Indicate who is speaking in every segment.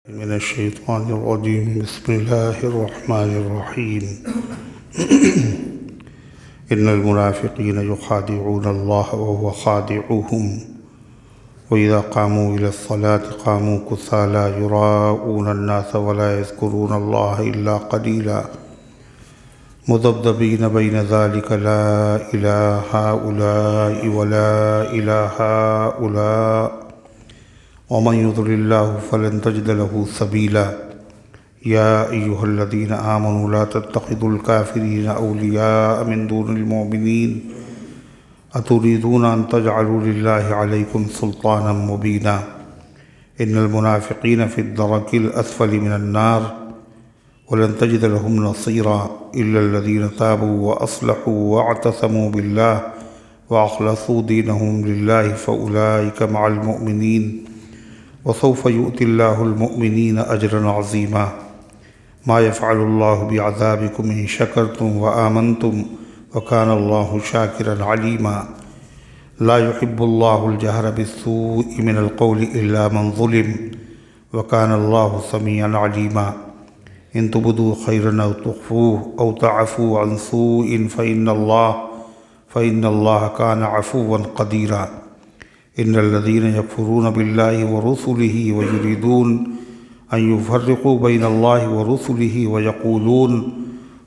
Speaker 1: من الشيطان الرجيم بسم الله الرحمن الرحيم إن المنافقين يخادعون الله وهو خادعهم وإذا قاموا إلى الصلاة قاموا كسالى يراءون الناس ولا يذكرون الله إلا قليلا مذبذبين بين ذلك لا إلى هؤلاء ولا إلى هؤلاء ومن يضلل الله فلن تجد له سبيلا يا أيها الذين آمنوا لا تتخذوا الكافرين أولياء من دون المؤمنين أتريدون أن تجعلوا لله عليكم سلطانا مبينا إن المنافقين في الدرك الأسفل من النار ولن تجد لهم نصيرا إلا الذين تابوا وأصلحوا واعتصموا بالله وأخلصوا دينهم لله فأولئك مع المؤمنين وسوف يؤتي الله المؤمنين أجرا عظيما ما يفعل الله بعذابكم إن شكرتم وآمنتم وكان الله شاكرا عليما لا يحب الله الجهر بالسوء من القول إلا من ظلم وكان الله سميعا عليما إن تبدوا خيرا أو تخفوه أو تعفوا عن سوء فإن الله كان عفوا قديرا إن الذين يكفرون بالله ورسله ويريدون أن يفرقوا بين الله ورسله ويقولون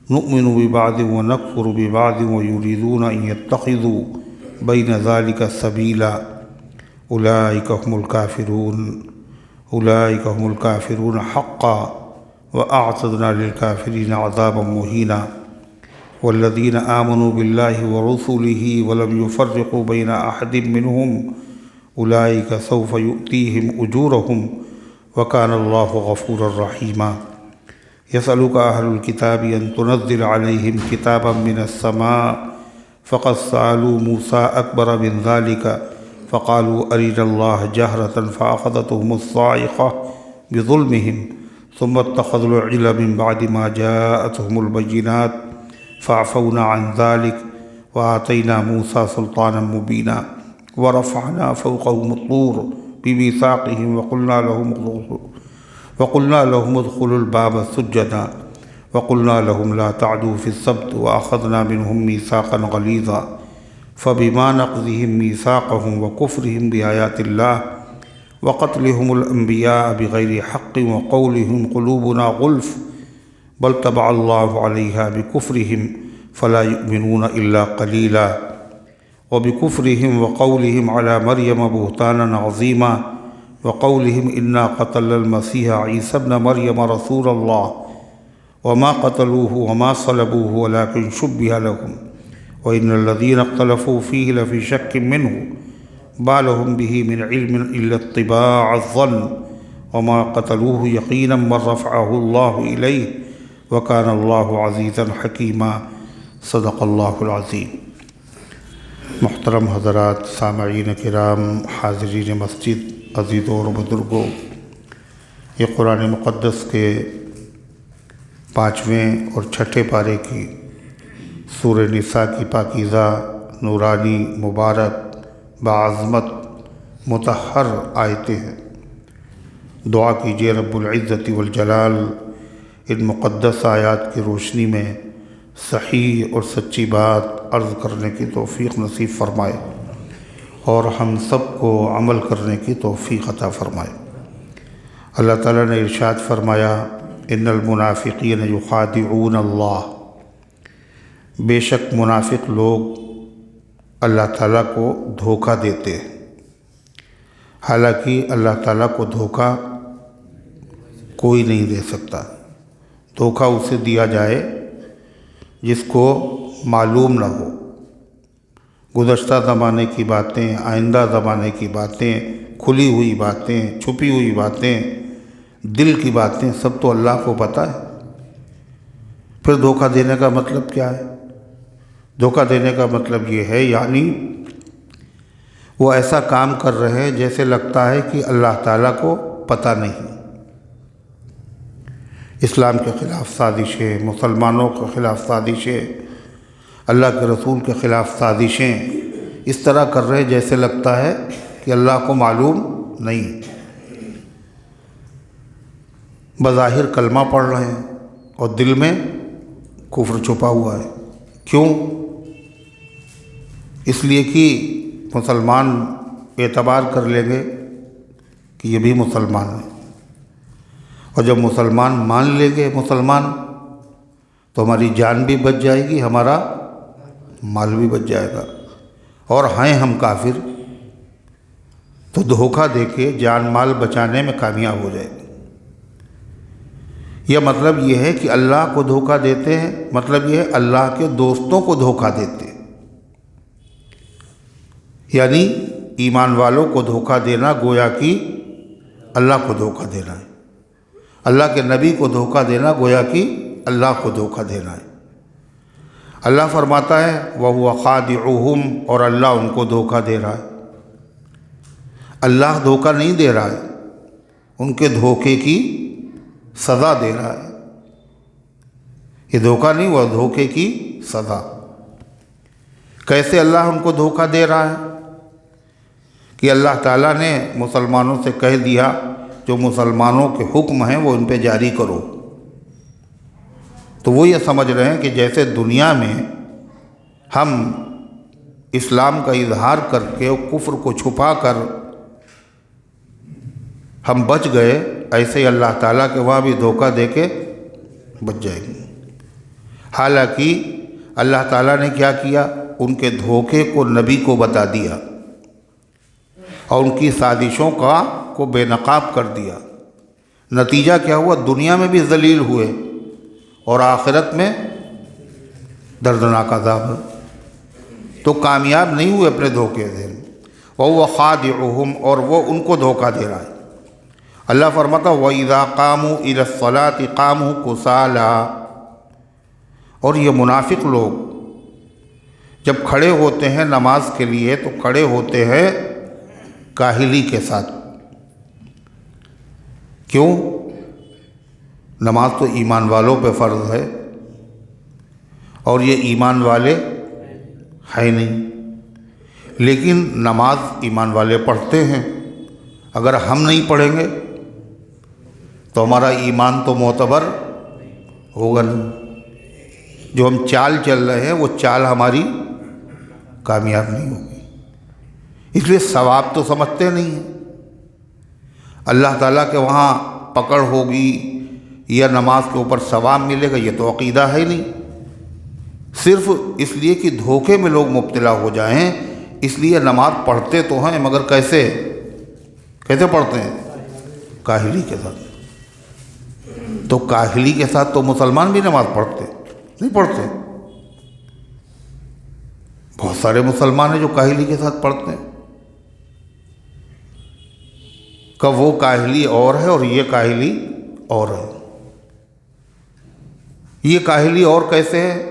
Speaker 1: نؤمن ببعض ونكفر ببعض ويريدون أن يتخذوا بين ذلك سبيلا أولئك هم الكافرون حقا وأعتدنا للكافرين عذابا مهينا والذين آمنوا بالله ورسله ولم يفرقوا بين أحد منهم أولئك سوف يؤتيهم أجورهم وكان الله غفورا رحيما يسألك أهل الكتاب أن تنزل عليهم كتابا من السماء فقد سألوا موسى أكبر من ذلك فقالوا أرنا الله جهرة فأخذتهم الصاعقة بظلمهم ثم اتخذوا العجل من بعد ما جاءتهم البينات فعفونا عن ذلك وآتينا موسى سلطانا مبينا ورفعنا فوقهم الطور بميثاقهم وقلنا لهم ادخلوا الباب سجدا وقلنا لهم لا تعدوا في السبت وأخذنا منهم ميثاقا غليظا فبما نقضهم ميثاقهم وكفرهم بآيات الله وقتلهم الأنبياء بغير حق وقولهم قلوبنا غلف بل طبع الله عليها بكفرهم فلا يؤمنون إلا قليلا وبكفرهم وقولهم على مريم بهتانا عظيما وقولهم إنا قتلنا المسيح عيسى ابن مريم رسول الله وما قتلوه وما صلبوه ولكن شبه لهم وإن الذين اختلفوا فيه لفي شك منه ما لهم به من علم إلا اتباع الظن وما قتلوه يقينا من رفعه الله إليه وكان الله عزيزا حكيما صدق الله العظيم. محترم حضرات، سامعین کرام، حاضرین مسجد، عزیزوں اور بزرگوں، یہ قرآن مقدس کے 5ویں اور 6 پارے کی سورہ نساء کی پاکیزہ، نورانی، مبارک، بعظمت، مطہر آیتیں ہیں۔ دعا کیجیے رب العزت والجلال ان مقدس آیات کی روشنی میں صحیح اور سچی بات عرض کرنے کی توفیق نصیب فرمائے اور ہم سب کو عمل کرنے کی توفیق عطا فرمائے۔ اللہ تعالیٰ نے ارشاد فرمایا ان المنافقین یخادعون اللہ، بے شک منافق لوگ اللہ تعالیٰ کو دھوکہ دیتے ہیں۔ حالانکہ اللہ تعالیٰ کو دھوکہ کوئی نہیں دے سکتا۔ دھوکہ اسے دیا جائے جس کو معلوم نہ ہو، گزشتہ زمانے کی باتیں، آئندہ زمانے کی باتیں، کھلی ہوئی باتیں، چھپی ہوئی باتیں، دل کی باتیں، سب تو اللہ کو پتہ ہے۔ پھر دھوکہ دینے کا مطلب کیا ہے؟ دھوکہ دینے کا مطلب یہ ہے یعنی وہ ایسا کام کر رہے ہیں جیسے لگتا ہے کہ اللہ تعالیٰ کو پتہ نہیں۔ اسلام کے خلاف سازشیں، مسلمانوں کے خلاف سازشیں، اللہ کے رسول کے خلاف سازشیں اس طرح کر رہے جیسے لگتا ہے کہ اللہ کو معلوم نہیں۔ بظاہر کلمہ پڑھ رہے ہیں اور دل میں کفر چھپا ہوا ہے۔ کیوں؟ اس لیے کہ مسلمان اعتبار کر لیں گے کہ یہ بھی مسلمان ہے، اور جب مسلمان مان لیں گے مسلمان تو ہماری جان بھی بچ جائے گی، ہمارا مال بھی بچ جائے گا، اور ہیں ہم کافر تو دھوکہ دے کے جان مال بچانے میں کامیاب ہو جائے گی۔ یہ مطلب یہ ہے کہ اللہ کو دھوکہ دیتے ہیں، مطلب یہ ہے اللہ کے دوستوں کو دھوکہ دیتے ہیں، یعنی ایمان والوں کو دھوکہ دینا گویا کہ اللہ کو دھوکہ دینا ہے، اللہ کے نبی کو دھوکہ دینا گویا کہ اللہ کو دھوکہ دینا ہے۔ اللہ فرماتا ہے وَهُوَ خَادِعُهُمْ، اور اللہ ان کو دھوکہ دے رہا ہے۔ اللہ دھوکہ نہیں دے رہا ہے، ان کے دھوکے کی سزا دے رہا ہے۔ یہ دھوکہ نہیں ہوا، دھوکے کی سزا۔ کیسے اللہ ان کو دھوکہ دے رہا ہے؟ کہ اللہ تعالیٰ نے مسلمانوں سے کہہ دیا جو مسلمانوں کے حکم ہیں وہ ان پہ جاری کرو، تو وہ یہ سمجھ رہے ہیں کہ جیسے دنیا میں ہم اسلام کا اظہار کر کے اور کفر کو چھپا کر ہم بچ گئے، ایسے ہی اللہ تعالیٰ کے وہاں بھی دھوکہ دے کے بچ جائیں گے۔ حالانکہ اللہ تعالیٰ نے کیا کیا؟ ان کے دھوکے کو نبی کو بتا دیا اور ان کی سازشوں کو بے نقاب کر دیا۔ نتیجہ کیا ہوا؟ دنیا میں بھی ذلیل ہوئے اور آخرت میں دردناک عذاب ہے۔ تو کامیاب نہیں ہوئے اپنے دھوکے سے۔ وَهُوَ خَادِعُهُمْ، اور وہ ان کو دھوکہ دے رہا ہے۔ اللہ فرماتا وَإِذَا قَامُوا إِلَى الصَّلَاةِ قَامُوا كُسَالَىٰ، اور یہ منافق لوگ جب کھڑے ہوتے ہیں نماز کے لیے تو کھڑے ہوتے ہیں کاہلی کے ساتھ۔ کیوں؟ نماز تو ایمان والوں پہ فرض ہے اور یہ ایمان والے ہیں نہیں، لیکن نماز ایمان والے پڑھتے ہیں۔ اگر ہم نہیں پڑھیں گے تو ہمارا ایمان تو معتبر ہوگا نہیں، جو ہم چال چل رہے ہیں وہ چال ہماری کامیاب نہیں ہوگی۔ اس لیے ثواب تو سمجھتے نہیں ہیں۔ اللہ تعالیٰ کے وہاں پکڑ ہوگی یا نماز کے اوپر ثواب ملے گا، یہ تو عقیدہ ہے نہیں۔ صرف اس لیے کہ دھوکے میں لوگ مبتلا ہو جائیں، اس لیے نماز پڑھتے تو ہیں مگر کیسے پڑھتے ہیں؟ کاہلی کے ساتھ۔ تو کاہلی کے ساتھ تو مسلمان بھی نماز پڑھتے نہیں پڑھتے؟ بہت سارے مسلمان ہیں جو کاہلی کے ساتھ پڑھتے ہیں۔ کہ وہ کاہلی اور ہے اور یہ کاہلی اور ہے۔ یہ کاہلی اور کیسے ہے؟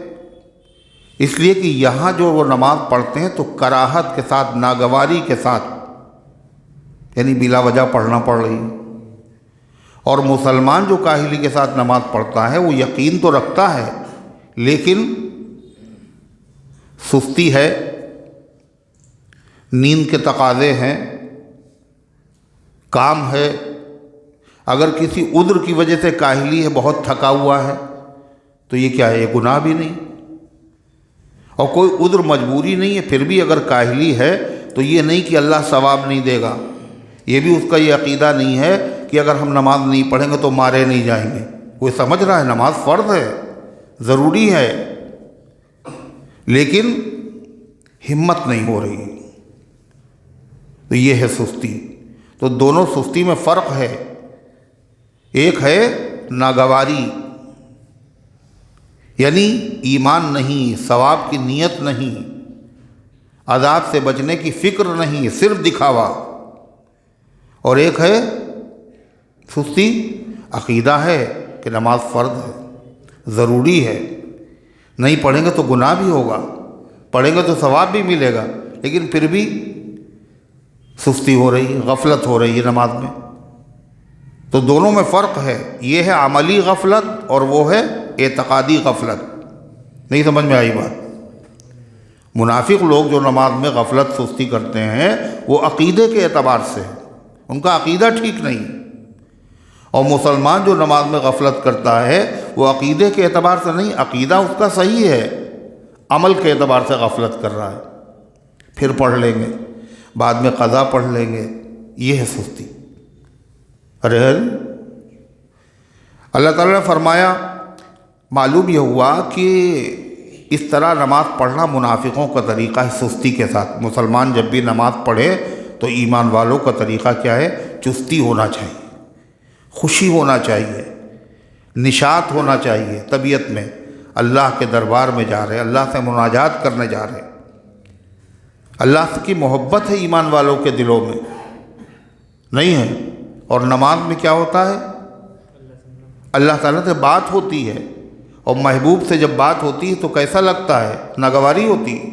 Speaker 1: اس لیے کہ یہاں جو وہ نماز پڑھتے ہیں تو کراہت کے ساتھ، ناگواری کے ساتھ، یعنی بلا وجہ پڑھنا پڑ رہی ہے۔ اور مسلمان جو کاہلی کے ساتھ نماز پڑھتا ہے وہ یقین تو رکھتا ہے لیکن سستی ہے، نیند کے تقاضے ہیں، کام ہے۔ اگر کسی عذر کی وجہ سے کاہلی ہے، بہت تھکا ہوا ہے، تو یہ کیا ہے؟ یہ گناہ بھی نہیں، اور کوئی عذر مجبوری نہیں ہے، پھر بھی اگر کاہلی ہے تو یہ نہیں کہ اللہ ثواب نہیں دے گا۔ یہ بھی اس کا یہ عقیدہ نہیں ہے کہ اگر ہم نماز نہیں پڑھیں گے تو مارے نہیں جائیں گے۔ کوئی سمجھ رہا ہے نماز فرض ہے، ضروری ہے، لیکن ہمت نہیں ہو رہی، تو یہ ہے سستی۔ تو دونوں سستی میں فرق ہے۔ ایک ہے ناگواری، یعنی ایمان نہیں، ثواب کی نیت نہیں، عذاب سے بچنے کی فکر نہیں، صرف دکھاوا۔ اور ایک ہے سستی، عقیدہ ہے کہ نماز فرض ہے، ضروری ہے، نہیں پڑھیں گے تو گناہ بھی ہوگا، پڑھیں گے تو ثواب بھی ملے گا، لیکن پھر بھی سستی ہو رہی ہے، غفلت ہو رہی ہے نماز میں۔ تو دونوں میں فرق ہے، یہ ہے عملی غفلت اور وہ ہے اعتقادی غفلت۔ نہیں سمجھ میں آئی بات؟ منافق لوگ جو نماز میں غفلت سستی کرتے ہیں وہ عقیدے کے اعتبار سے، ان کا عقیدہ ٹھیک نہیں، اور مسلمان جو نماز میں غفلت کرتا ہے وہ عقیدے کے اعتبار سے نہیں، عقیدہ اس کا صحیح ہے، عمل کے اعتبار سے غفلت کر رہا ہے، پھر پڑھ لیں گے، بعد میں قضا پڑھ لیں گے، یہ ہے سستی۔ ارے اللہ تعالیٰ نے فرمایا، معلوم یہ ہوا کہ اس طرح نماز پڑھنا منافقوں کا طریقہ ہے، سستی کے ساتھ۔ مسلمان جب بھی نماز پڑھے تو ایمان والوں کا طریقہ کیا ہے؟ چستی ہونا چاہیے، خوشی ہونا چاہیے، نشاط ہونا چاہیے طبیعت میں، اللہ کے دربار میں جا رہے، اللہ سے مناجات کرنے جا رہے، اللہ کی محبت ہے ایمان والوں کے دلوں میں، نہیں ہے؟ اور نماز میں کیا ہوتا ہے؟ اللہ تعالیٰ سے بات ہوتی ہے، اور محبوب سے جب بات ہوتی ہے تو کیسا لگتا ہے؟ ناگواری ہوتی ہے،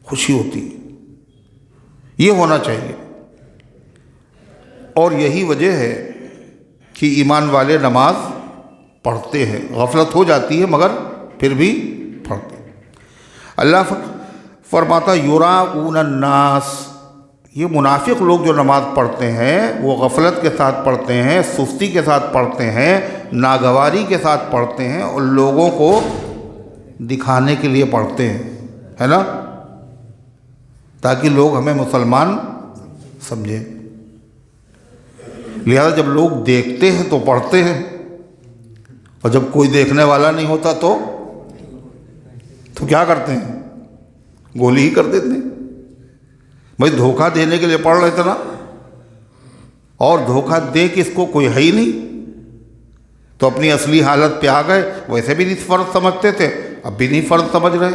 Speaker 1: خوشی ہوتی ہے، یہ ہونا چاہیے۔ اور یہی وجہ ہے کہ ایمان والے نماز پڑھتے ہیں، غفلت ہو جاتی ہے مگر پھر بھی پڑھتے ہیں۔ اللہ فرماتا یراؤن الناس، یہ منافق لوگ جو نماز پڑھتے ہیں وہ غفلت کے ساتھ پڑھتے ہیں، سستی کے ساتھ پڑھتے ہیں، ناگواری کے ساتھ پڑھتے ہیں، اور لوگوں کو دکھانے کے لیے پڑھتے ہیں، ہے نا، تاکہ لوگ ہمیں مسلمان سمجھیں۔ لہذا جب لوگ دیکھتے ہیں تو پڑھتے ہیں، اور جب کوئی دیکھنے والا نہیں ہوتا تو کیا کرتے ہیں؟ گولی ہی کر دیتے ہیں۔ بھائی دھوکہ دینے کے لیے پڑھ رہے تھے نا، اور دھوکہ دے کس کو؟ کوئی ہے ہی نہیں، تو اپنی اصلی حالت پہ آ گئے۔ ویسے بھی نہیں فرض سمجھتے تھے، اب بھی نہیں فرض سمجھ رہے،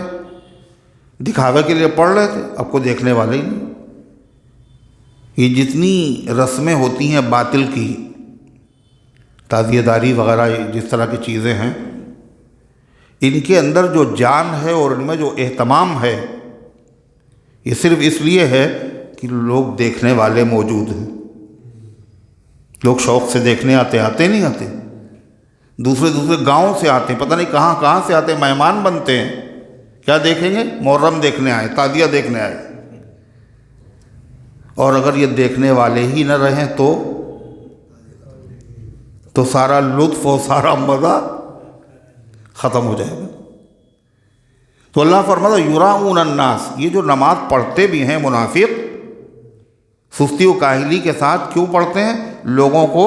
Speaker 1: دکھاوے کے لیے پڑھ رہے تھے، اب کو دیکھنے والے ہی نہیں۔ یہ جتنی رسمیں ہوتی ہیں باطل کی، تعزیہ داری وغیرہ جس طرح کی چیزیں ہیں، ان کے اندر جو جان ہے اور ان میں جو اہتمام ہے، یہ صرف اس لیے ہے کہ لوگ دیکھنے والے موجود ہیں۔ لوگ شوق سے دیکھنے آتے نہیں آتے، دوسرے گاؤں سے آتے ہیں، پتہ نہیں کہاں سے آتے ہیں، مہمان بنتے ہیں۔ کیا دیکھیں گے؟ محرم دیکھنے آئے، تعزیہ دیکھنے آئے۔ اور اگر یہ دیکھنے والے ہی نہ رہیں تو سارا لطف اور سارا مزہ ختم ہو جائے گا۔ تو اللہ فرماتا یراؤن الناس، یہ جو نماز پڑھتے بھی ہیں منافق، سستی و کاہلی کے ساتھ کیوں پڑھتے ہیں؟ لوگوں کو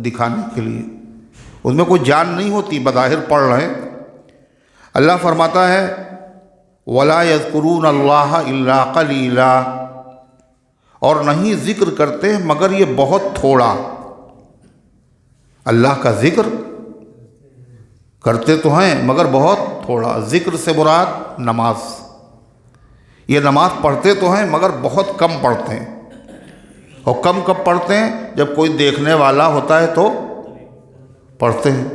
Speaker 1: دکھانے کے لیے، اس میں کوئی جان نہیں ہوتی، بظاہر پڑھ رہے ہیں۔ اللہ فرماتا ہے وَلَا يَذْكُرُونَ اللَّهَ إِلَّا قَلِيلًا، اور نہیں ذکر کرتے مگر یہ بہت تھوڑا۔ اللہ کا ذکر کرتے تو ہیں مگر بہت تھوڑا۔ ذکر سے مراد نماز، یہ نماز پڑھتے تو ہیں مگر بہت کم پڑھتے ہیں۔ اور کم کب پڑھتے ہیں؟ جب کوئی دیکھنے والا ہوتا ہے تو پڑھتے ہیں،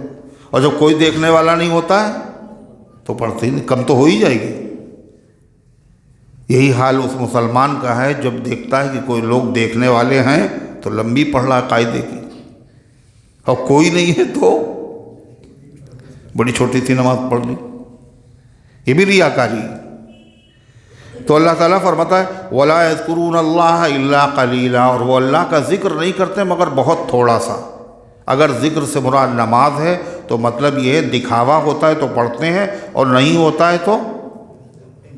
Speaker 1: اور جب کوئی دیکھنے والا نہیں ہوتا ہے تو پڑھتے ہی نہیں، کم تو ہو ہی جائے گی۔ یہی حال اس مسلمان کا ہے جب دیکھتا ہے کہ کوئی لوگ دیکھنے والے ہیں تو لمبی پڑھ رہا ہے قاعدے کی، اور کوئی نہیں ہے تو بڑی چھوٹی سی نماز پڑھ لی، یہ بھی ریاکاری ہے۔ تو اللہ تعالیٰ فرماتا ہے وَلَا يَذْكُرُونَ اللَّهَ إِلَّا قَلِيلًا، اور وہ اللہ کا ذکر نہیں کرتے مگر بہت تھوڑا سا۔ اگر ذکر سے مراد نماز ہے تو مطلب یہ ہے دکھاوا ہوتا ہے تو پڑھتے ہیں، اور نہیں ہوتا ہے تو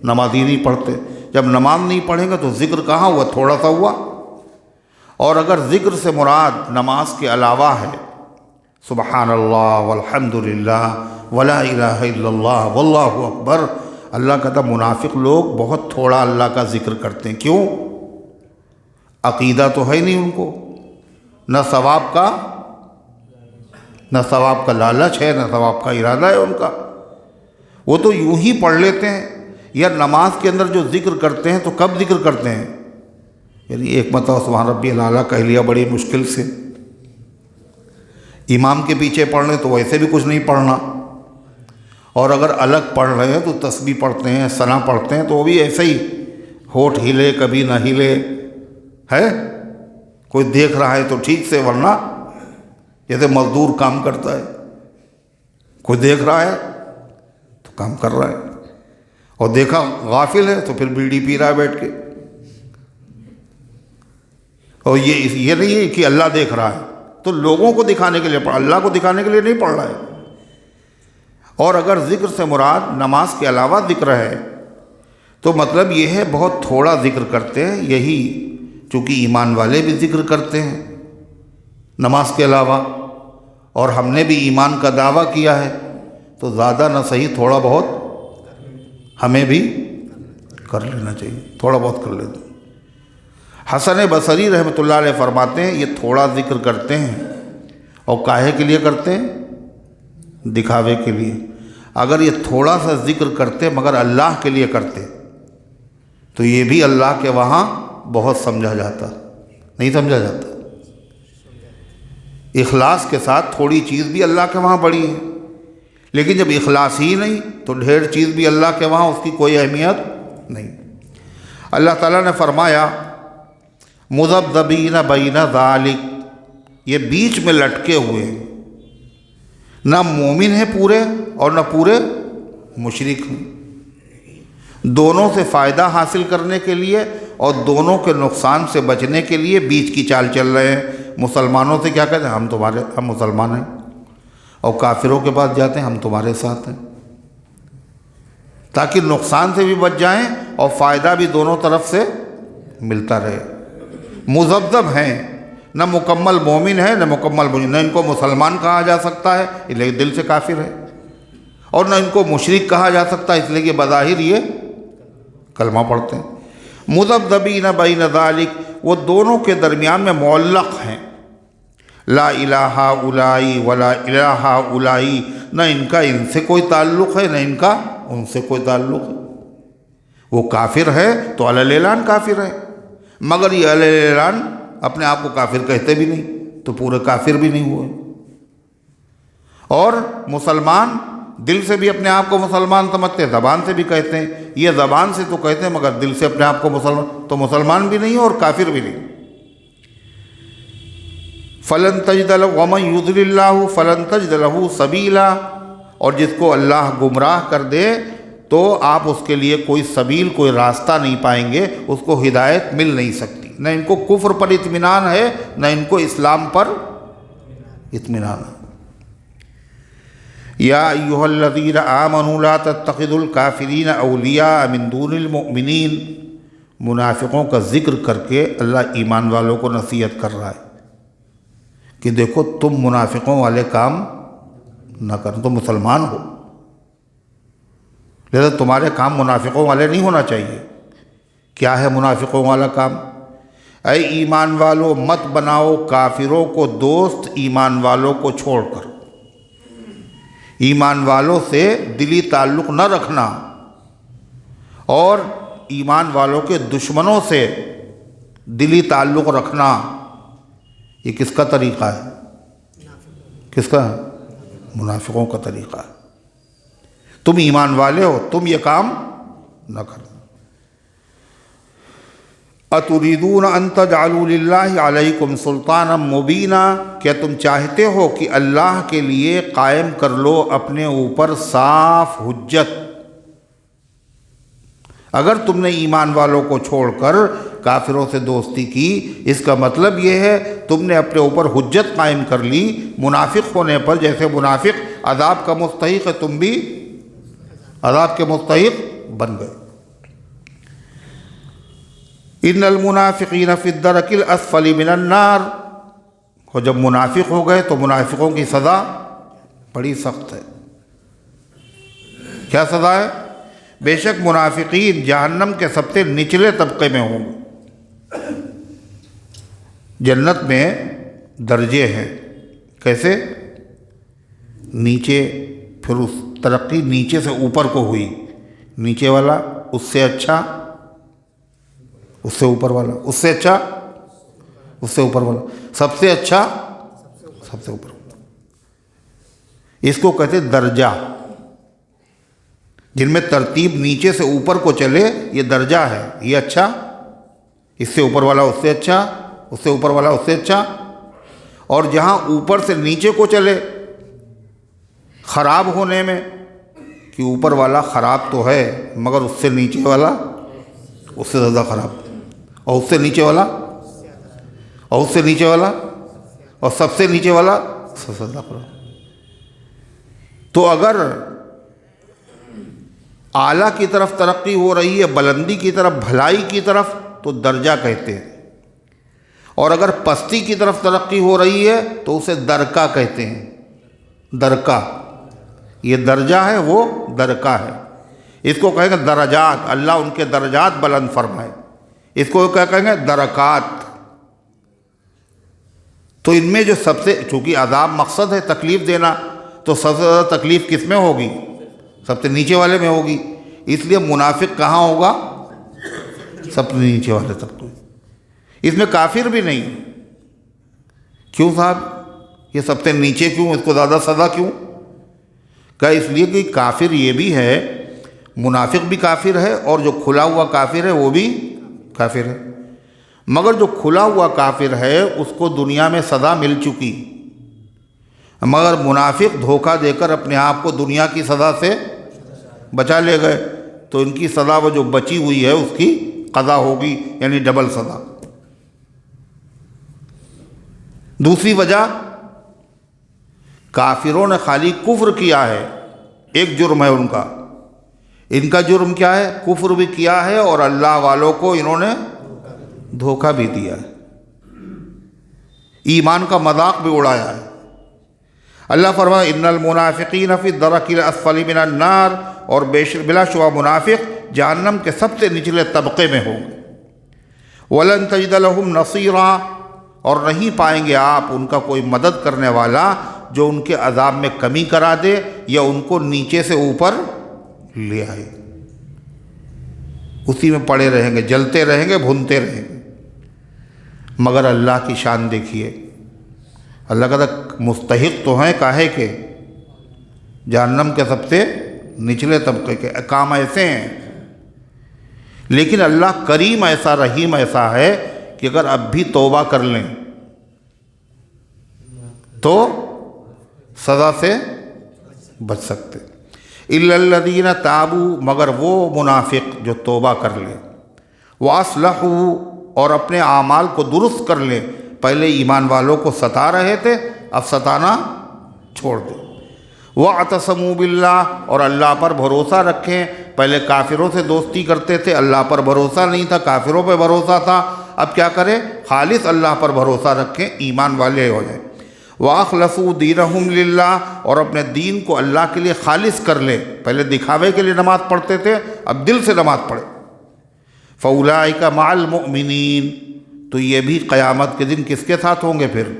Speaker 1: نماز ہی نہیں پڑھتے۔ جب نماز نہیں پڑھیں گے تو ذکر کہاں ہوا؟ تھوڑا سا ہوا۔ اور اگر ذکر سے مراد نماز کے علاوہ ہے، سبحان اللہ والحمد للہ ولا الہ الا اللہ واللہ اکبر، اللہ کہتا منافق لوگ بہت تھوڑا اللہ کا ذکر کرتے ہیں۔ کیوں؟ عقیدہ تو ہے نہیں ان کو، نہ ثواب کا لالچ ہے، نہ ثواب کا ارادہ ہے ان کا۔ وہ تو یوں ہی پڑھ لیتے ہیں، یا نماز کے اندر جو ذکر کرتے ہیں تو کب ذکر کرتے ہیں؟ یعنی ایک مرتبہ سبحان ربی الاعلیٰ کہہ لیا بڑی مشکل سے، امام کے پیچھے پڑھ رہے تو ویسے بھی کچھ نہیں پڑھنا، اور اگر الگ پڑھ رہے ہیں تو تسبیح پڑھتے ہیں، ثنا پڑھتے ہیں، تو وہ بھی ایسے ہی ہونٹ ہلے کبھی نہ ہلے، ہے کوئی دیکھ رہا ہے تو ٹھیک سے، ورنہ جیسے مزدور کام کرتا ہے، کوئی دیکھ رہا ہے تو کام کر رہا ہے، اور دیکھا غافل ہے تو پھر بیڑی پی رہا ہے بیٹھ کے۔ اور یہ نہیں ہے کہ اللہ دیکھ رہا ہے تو لوگوں کو دکھانے کے لیے پڑھا، اللہ کو دکھانے کے لیے نہیں پڑھ رہا ہے۔ اور اگر ذکر سے مراد نماز کے علاوہ ذکر ہے تو مطلب یہ ہے بہت تھوڑا ذکر کرتے ہیں، یہی چونکہ ایمان والے بھی ذکر کرتے ہیں نماز کے علاوہ، اور ہم نے بھی ایمان کا دعویٰ کیا ہے، تو زیادہ نہ صحیح تھوڑا بہت ہمیں بھی کر لینا چاہیے، تھوڑا بہت کر لیتے ہیں۔ حسن بصری رحمۃ اللہ علیہ فرماتے ہیں یہ تھوڑا ذکر کرتے ہیں اور کاہے کے لیے کرتے ہیں؟ دکھاوے کے لیے۔ اگر یہ تھوڑا سا ذکر کرتے مگر اللہ کے لیے کرتے تو یہ بھی اللہ کے وہاں بہت سمجھا جاتا، نہیں سمجھا جاتا۔ اخلاص کے ساتھ تھوڑی چیز بھی اللہ کے وہاں بڑی ہے، لیکن جب اخلاص ہی نہیں تو ڈھیر چیز بھی اللہ کے وہاں اس کی کوئی اہمیت نہیں۔ اللہ تعالیٰ نے فرمایا مذبذبین بین ذالک، یہ بیچ میں لٹکے ہوئے ہیں، نہ مومن ہیں پورے اور نہ پورے مشرک ہیں، دونوں سے فائدہ حاصل کرنے کے لیے اور دونوں کے نقصان سے بچنے کے لیے بیچ کی چال چل رہے ہیں۔ مسلمانوں سے کیا کہتے ہیں؟ ہم مسلمان ہیں، اور کافروں کے پاس جاتے ہیں ہم تمہارے ساتھ ہیں، تاکہ نقصان سے بھی بچ جائیں اور فائدہ بھی دونوں طرف سے ملتا رہے۔ مذبذب ہیں، نہ مکمل مومن ہے نہ مکمل مجرم، نہ ان کو مسلمان کہا جا سکتا ہے اس لیے دل سے کافر ہے، اور نہ ان کو مشرک کہا جا سکتا ہے اس لیے کہ بظاہر یہ کلمہ پڑھتے ہیں۔ مذبذبین بین ذالک، وہ دونوں کے درمیان میں معلق ہیں، لا الہ اولائی ولا الہ اولائی، نہ ان کا ان سے کوئی تعلق ہے نہ ان کا ان سے کوئی تعلق ہے۔ وہ کافر ہے تو علی الاعلان کافر ہے، مگر یہ علی الاعلان اپنے آپ کو کافر کہتے بھی نہیں تو پورے کافر بھی نہیں ہوئے۔ اور مسلمان دل سے بھی اپنے آپ کو مسلمان سمجھتے ہیں، زبان سے بھی کہتے ہیں، یہ زبان سے تو کہتے ہیں مگر دل سے اپنے آپ کو مسلمان، تو مسلمان بھی نہیں اور کافر بھی نہیں۔ فلن تجد له ومن یضلل اللہ فلن تجد له سبیلا، اور جس کو اللہ گمراہ کر دے تو آپ اس کے لیے کوئی سبیل، کوئی راستہ نہیں پائیں گے، اس کو ہدایت مل نہیں سکتی۔ نہ ان کو کفر پر اطمینان ہے نہ ان کو اسلام پر اطمینان ہے۔ یا ایھا الذین آمنوا لا تتخذوا الکافرین اولیاء من دون المؤمنین، منافقوں کا ذکر کر کے اللہ ایمان والوں کو نصیحت کر رہا ہے کہ دیکھو تم منافقوں والے کام نہ کرو، تم مسلمان ہو، لہذا تمہارے کام منافقوں والے نہیں ہونا چاہیے۔ کیا ہے منافقوں والا کام؟ اے ایمان والو مت بناؤ کافروں کو دوست ایمان والوں کو چھوڑ کر، ایمان والوں سے دلی تعلق نہ رکھنا، اور ایمان والوں کے دشمنوں سے دلی تعلق رکھنا، یہ کس کا طریقہ ہے؟ کس کا؟ منافقوں کا طریقہ ہے۔ تم ایمان والے ہو، تم یہ کام نہ کرو۔ اتریدون ان تجعلوا للہ علیکم سلطانا مبینا، کیا تم چاہتے ہو کہ اللہ کے لیے قائم کر لو اپنے اوپر صاف حجت؟ اگر تم نے ایمان والوں کو چھوڑ کر کافروں سے دوستی کی، اس کا مطلب یہ ہے تم نے اپنے اوپر حجت قائم کر لی منافق ہونے پر۔ جیسے منافق عذاب کا مستحق ہے، تم بھی عذاب کے مستحق بن گئے۔ ان المنافقین فی الدرک الاسفل من النار، اور جب منافق ہو گئے تو منافقوں کی سزا بڑی سخت ہے۔ کیا سزا ہے؟ بے شک منافقین جہنم کے سب سے نچلے طبقے میں ہوں گے۔ جنت میں درجے ہیں، کیسے؟ نیچے، پھر اس ترقی نیچے سے اوپر کو ہوئی، نیچے والا اس سے اچھا، اس سے اوپر والا اس سے اچھا، اس سے اوپر والا، سب سے اچھا، سب سے اوپر والا۔ اس کو کہتے درجہ، جن میں ترتیب نیچے سے اوپر کو چلے، یہ درجہ ہے۔ یہ اچھا، اس سے اوپر والا اس سے اچھا، اس سے اوپر والا اس سے اچھا، اور جہاں اوپر سے نیچے کو چلے خراب ہونے میں، کہ اوپر والا خراب تو ہے مگر اس سے نیچے والا اس سے زیادہ خراب، اور اس سے نیچے والا اور اس سے نیچے والا اور سب سے نیچے والا صدق رہا۔ تو اگر اعلیٰ کی طرف ترقی ہو رہی ہے، بلندی کی طرف، بھلائی کی طرف، تو درجہ کہتے ہیں، اور اگر پستی کی طرف ترقی ہو رہی ہے تو اسے درکہ کہتے ہیں۔ درکہ، یہ درجہ ہے، وہ درکہ ہے۔ اس کو کہیں گے درجات، اللہ ان کے درجات بلند فرمائے۔ اس کو کیا کہیں گے؟ درکات۔ تو ان میں جو سب سے، چونکہ عذاب مقصد ہے تکلیف دینا، تو سب سے زیادہ تکلیف کس میں ہوگی؟ سب سے نیچے والے میں ہوگی۔ اس لیے منافق کہاں ہوگا؟ سب سے نیچے والے تک۔ تو اس میں کافر بھی نہیں۔ کیوں صاحب یہ سب سے نیچے کیوں، اس کو زیادہ سزا کیوں؟ کہ اس لیے کہ کافر یہ بھی ہے، منافق بھی کافر ہے، اور جو کھلا ہوا کافر ہے وہ بھی کافر ہے۔ مگر جو کھلا ہوا کافر ہے اس کو دنیا میں سزا مل چکی، مگر منافق دھوکہ دے کر اپنے آپ کو دنیا کی سزا سے بچا لے گئے، تو ان کی سزا وہ جو بچی ہوئی ہے اس کی قضا ہوگی، یعنی ڈبل سزا۔ دوسری وجہ، کافروں نے خالی کفر کیا ہے، ایک جرم ہے ان کا۔ ان کا جرم کیا ہے؟ کفر بھی کیا ہے، اور اللہ والوں کو انہوں نے دھوکہ بھی دیا ہے، ایمان کا مذاق بھی اڑایا ہے۔ اللہ فرمایا ان المنافقین فی الدرک الاسفل من النار، اور بلا شبہ منافق جہنم کے سب سے نچلے طبقے میں ہوں گے۔ وَلَن تَجِدَ لَهُمْ نَصِيرًا، اور نہیں پائیں گے آپ ان کا کوئی مدد کرنے والا جو ان کے عذاب میں کمی کرا دے یا ان کو نیچے سے اوپر لے آئے۔ اسی میں پڑے رہیں گے، جلتے رہیں گے، بھونتے رہیں گے۔ مگر اللہ کی شان دیکھیے، اللہ کا مستحق تو ہیں کاہے کے؟ جہنم کے سب سے نچلے طبقے کے کام ایسے ہیں، لیکن اللہ کریم ایسا، رحیم ایسا ہے کہ اگر اب بھی توبہ کر لیں تو سزا سے بچ سکتے۔ الا الذین تابوا، مگر وہ منافق جو توبہ کر لیں، واصلحوا، اور اپنے اعمال کو درست کر لیں۔ پہلے ایمان والوں کو ستا رہے تھے، اب ستانا چھوڑ دیں۔ واعتصموا باللہ، اور اللہ پر بھروسہ رکھیں۔ پہلے کافروں سے دوستی کرتے تھے، اللہ پر بھروسہ نہیں تھا، کافروں پہ بھروسہ تھا، اب کیا کریں؟ خالص اللہ پر بھروسہ رکھیں، ایمان والے ہو جائیں۔ وَأَخْلَصُوا دِينَهُمْ لِلَّهِ، اور اپنے دین کو اللہ کے لیے خالص کر لیں۔ پہلے دکھاوے کے لیے نماز پڑھتے تھے، اب دل سے نماز پڑھیں۔ فَأُولَٰئِكَ مَعَ الْمُؤْمِنِينَ، تو یہ بھی قیامت کے دن کس کے ساتھ ہوں گے پھر؟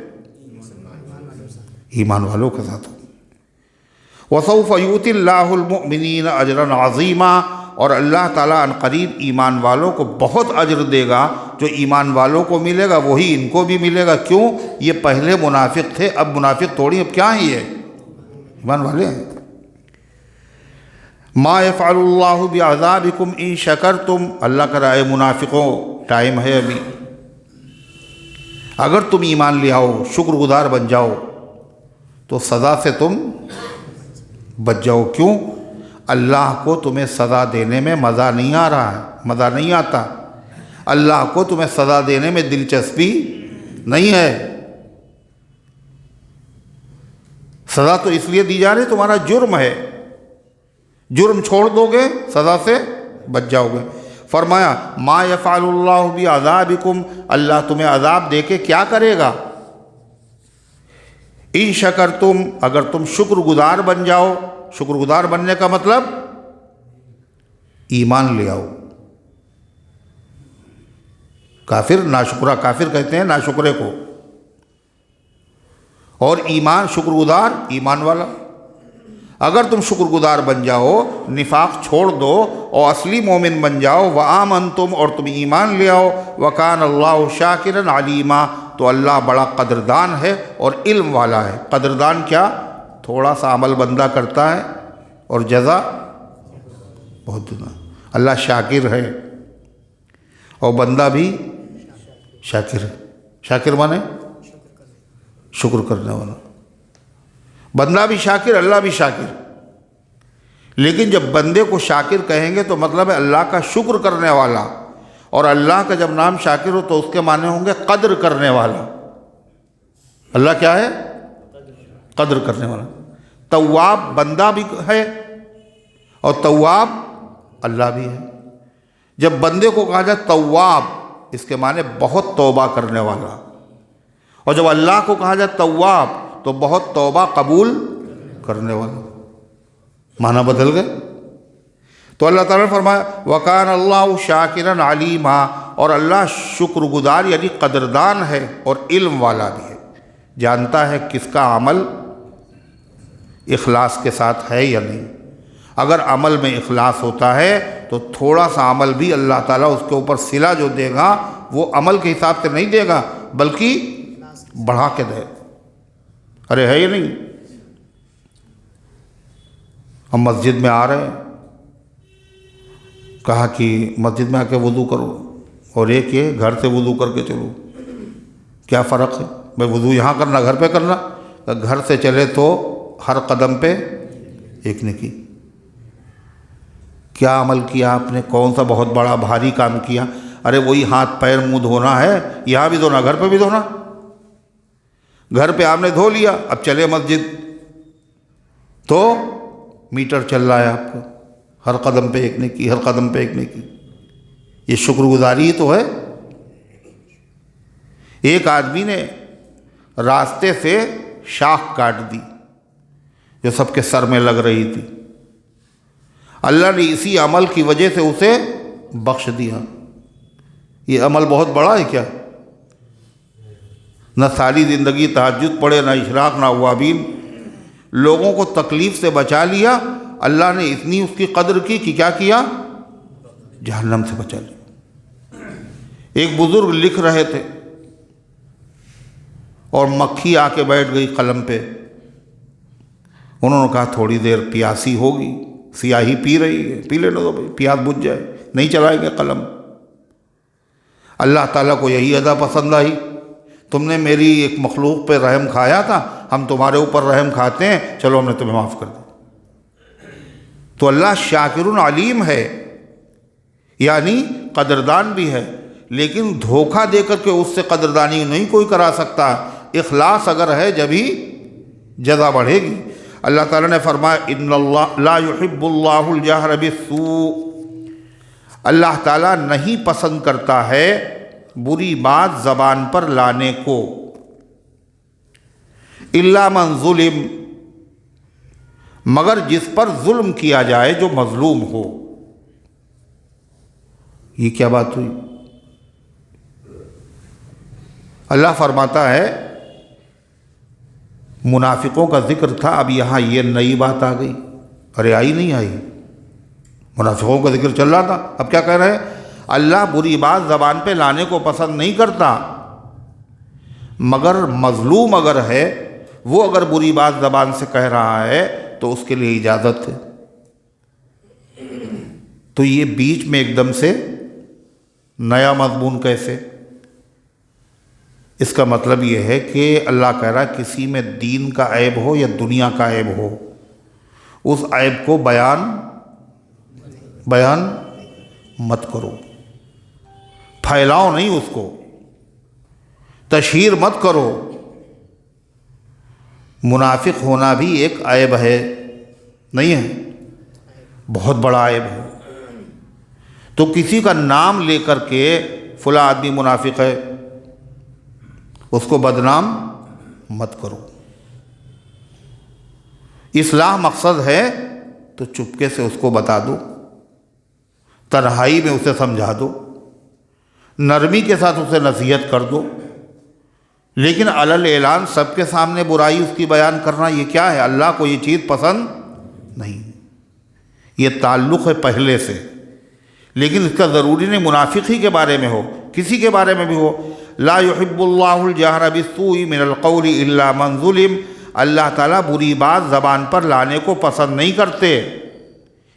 Speaker 1: ایمان والوں کے ساتھ ہوں گے۔ وَسَوْفَ يُؤْتِ اللَّهُ الْمُؤْمِنِينَ أَجْرًا عَظِيمًا، اور اللہ تعالیٰ عن قریب ایمان والوں کو بہت اجر دے گا۔ جو ایمان والوں کو ملے گا وہی ان کو بھی ملے گا۔ کیوں؟ یہ پہلے منافق تھے، اب منافق تھوڑی، اب کیا ہی ہے، ایمان والے ہیں۔ ما يفعل اللہ بعذابکم ان شکرتم، اللہ کہہ رہا ہے منافقوں ٹائم ہے ابھی، اگر تم ایمان لے آؤ، شکر گزار بن جاؤ تو سزا سے تم بچ جاؤ۔ کیوں؟ اللہ کو تمہیں سزا دینے میں مزہ نہیں آ رہا ہے، مزہ نہیں آتا۔ اللہ کو تمہیں سزا دینے میں دلچسپی نہیں ہے۔ سزا تو اس لیے دی جا رہی ہے، تمہارا جرم ہے، جرم چھوڑ دو گے سزا سے بچ جاؤ گے۔ فرمایا ما یفعل اللہ بعذابکم، اللہ تمہیں عذاب دے کے کیا کرے گا؟ ان شکرتم، اگر تم شکر گزار بن جاؤ۔ شکر گزار بننے کا مطلب ایمان لے آؤ۔ کافر ناشکرہ، کافر کہتے ہیں ناشکرے کو، اور ایمان شکر گزار ایمان والا۔ اگر تم شکر گزار بن جاؤ، نفاق چھوڑ دو اور اصلی مومن بن جاؤ، وآمنتم، اور تم ایمان لے آؤ، وکان اللہ شاکرا علیما، تو اللہ بڑا قدردان ہے اور علم والا ہے۔ قدردان کیا؟ تھوڑا سا عمل بندہ کرتا ہے اور جزا بہت دنا۔ اللہ شاکر ہے اور بندہ بھی شاکر ہے۔ شاکر مانے شکر کرنے والا، بندہ بھی شاکر، اللہ بھی شاکر۔ لیکن جب بندے کو شاکر کہیں گے تو مطلب ہے اللہ کا شکر کرنے والا، اور اللہ کا جب نام شاکر ہو تو اس کے معنی ہوں گے قدر کرنے والا۔ اللہ کیا ہے؟ قدر کرنے والا۔ تواب بندہ بھی ہے اور تواب اللہ بھی ہے۔ جب بندے کو کہا جائے تواب، اس کے معنی بہت توبہ کرنے والا، اور جب اللہ کو کہا جائے تواب تو بہت توبہ قبول کرنے والا، معنی بدل گئے۔ تو اللہ تعالیٰ نے فرمایا وَكَانَ اللَّهُ شَاكِرًا عَلِيمًا، اور اللہ شکر گزار یعنی قدردان ہے اور علم والا بھی ہے، جانتا ہے کس کا عمل اخلاص کے ساتھ ہے یا نہیں۔ اگر عمل میں اخلاص ہوتا ہے تو تھوڑا سا عمل بھی اللہ تعالیٰ اس کے اوپر صلہ جو دے گا وہ عمل کے حساب سے نہیں دے گا بلکہ بڑھا کے دے۔ ارے ہے یا نہیں؟ ہم مسجد میں آ رہے ہیں، کہا کہ مسجد میں آ کے وضو کرو، اور ایک یہ گھر سے وضو کر کے چلو، کیا فرق ہے؟ بھائی وضو یہاں کرنا گھر پہ کرنا؟ گھر سے چلے تو ہر قدم پہ ایک نیکی۔ کیا عمل کیا آپ نے؟ کون سا بہت بڑا بھاری کام کیا؟ ارے وہی ہاتھ پیر منہ دھونا ہے، یہاں بھی دھونا، گھر پہ بھی دھونا۔ گھر پہ آپ نے دھو لیا، اب چلے مسجد تو میٹر چل رہا ہے آپ کا، ہر قدم پہ ایک نیکی، ہر قدم پہ ایک نیکی۔ یہ شکر گزاری ہی تو ہے۔ ایک آدمی نے راستے سے شاخ کاٹ دی جو سب کے سر میں لگ رہی تھی، اللہ نے اسی عمل کی وجہ سے اسے بخش دیا۔ یہ عمل بہت بڑا ہے کیا؟ نہ ساری زندگی تہجد پڑھے، نہ اشراق، نہ اوابین، لوگوں کو تکلیف سے بچا لیا، اللہ نے اتنی اس کی قدر کی کہ کیا کیا؟ جہنم سے بچا لیا۔ ایک بزرگ لکھ رہے تھے اور مکھی آ کے بیٹھ گئی قلم پہ، انہوں نے کہا تھوڑی دیر پیاسی ہوگی، سیاہی پی رہی ہے، پی لینے دو بھائی، پیاس بجھ جائے، نہیں چلائیں گے قلم۔ اللہ تعالیٰ کو یہی ادا پسند آئی، تم نے میری ایک مخلوق پہ رحم کھایا تھا، ہم تمہارے اوپر رحم کھاتے ہیں، چلو ہم نے تمہیں معاف کر دیا۔ تو اللہ شاکر علیم ہے، یعنی قدردان بھی ہے، لیکن دھوکہ دے کر کے اس سے قدردانی نہیں کوئی کرا سکتا۔ اخلاص اگر ہے جبھی جزا بڑھے گی۔ اللہ تعالیٰ نے فرمایا ان اللہ لا يحب اللہ الجہر بالسوء، اللہ تعالیٰ نہیں پسند کرتا ہے بری بات زبان پر لانے کو، الا من ظلم، مگر جس پر ظلم کیا جائے، جو مظلوم ہو۔ یہ کیا بات ہوئی؟ اللہ فرماتا ہے منافقوں کا ذکر تھا، اب یہاں یہ نئی بات آ گئی۔ ارے آئی نہیں آئی؟ منافقوں کا ذکر چل رہا تھا، اب کیا کہہ رہے ہیں؟ اللہ بری بات زبان پہ لانے کو پسند نہیں کرتا، مگر مظلوم اگر ہے، وہ اگر بری بات زبان سے کہہ رہا ہے تو اس کے لیے اجازت ہے۔ تو یہ بیچ میں ایک دم سے نیا مضمون کیسے؟ اس کا مطلب یہ ہے کہ اللہ کہہ رہا ہے کسی میں دین کا عیب ہو یا دنیا کا عیب ہو، اس عیب کو بیان مت کرو، پھیلاؤ نہیں، اس کو تشہیر مت کرو۔ منافق ہونا بھی ایک عیب ہے، نہیں ہے؟ بہت بڑا عیب ہے۔ تو کسی کا نام لے کر کے فلاں آدمی منافق ہے، اس کو بدنام مت کرو۔ اصلاح مقصد ہے تو چپکے سے اس کو بتا دو، تنہائی میں اسے سمجھا دو، نرمی کے ساتھ اسے نصیحت کر دو، لیکن علل اعلان سب کے سامنے برائی اس کی بیان کرنا، یہ کیا ہے؟ اللہ کو یہ چیز پسند نہیں۔ یہ تعلق ہے پہلے سے، لیکن اس کا ضروری نہیں منافق ہی کے بارے میں ہو، کسی کے بارے میں بھی ہو۔ لا يحب اللہ الجہر بالسوء من القول الا من ظلم، اللہ تعالیٰ بری بات زبان پر لانے کو پسند نہیں کرتے،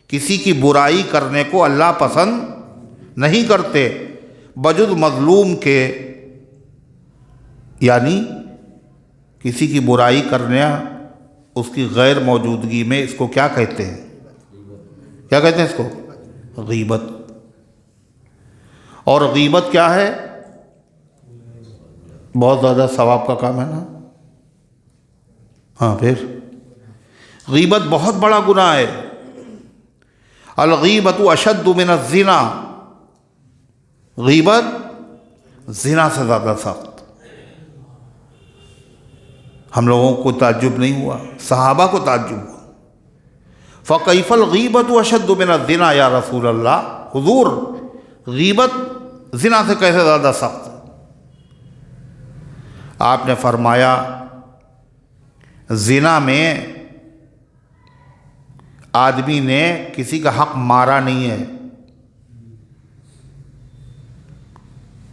Speaker 1: کسی کی برائی کرنے کو اللہ پسند نہیں کرتے، بجز مظلوم کے، یعنی کسی کی برائی کرنا اس کی غیر موجودگی میں، اس کو کیا کہتے ہیں؟ کیا کہتے ہیں اس کو؟ غیبت۔ اور غیبت کیا ہے؟ بہت زیادہ ثواب کا کام ہے نا، ہاں پھر غیبت بہت بڑا گناہ ہے. الغیبت اشد من الزنا، غیبت زنا سے زیادہ سخت. ہم لوگوں کو تعجب نہیں ہوا، صحابہ کو تعجب ہوا. فَكَيْفَ الْغِيبَةُ أَشَدُّ مِنَ الزِّنَا یا رسول اللہ، حضور غیبت زنا سے کیسے زیادہ سخت ہے؟ آپ نے فرمایا زنا میں آدمی نے کسی کا حق مارا نہیں ہے،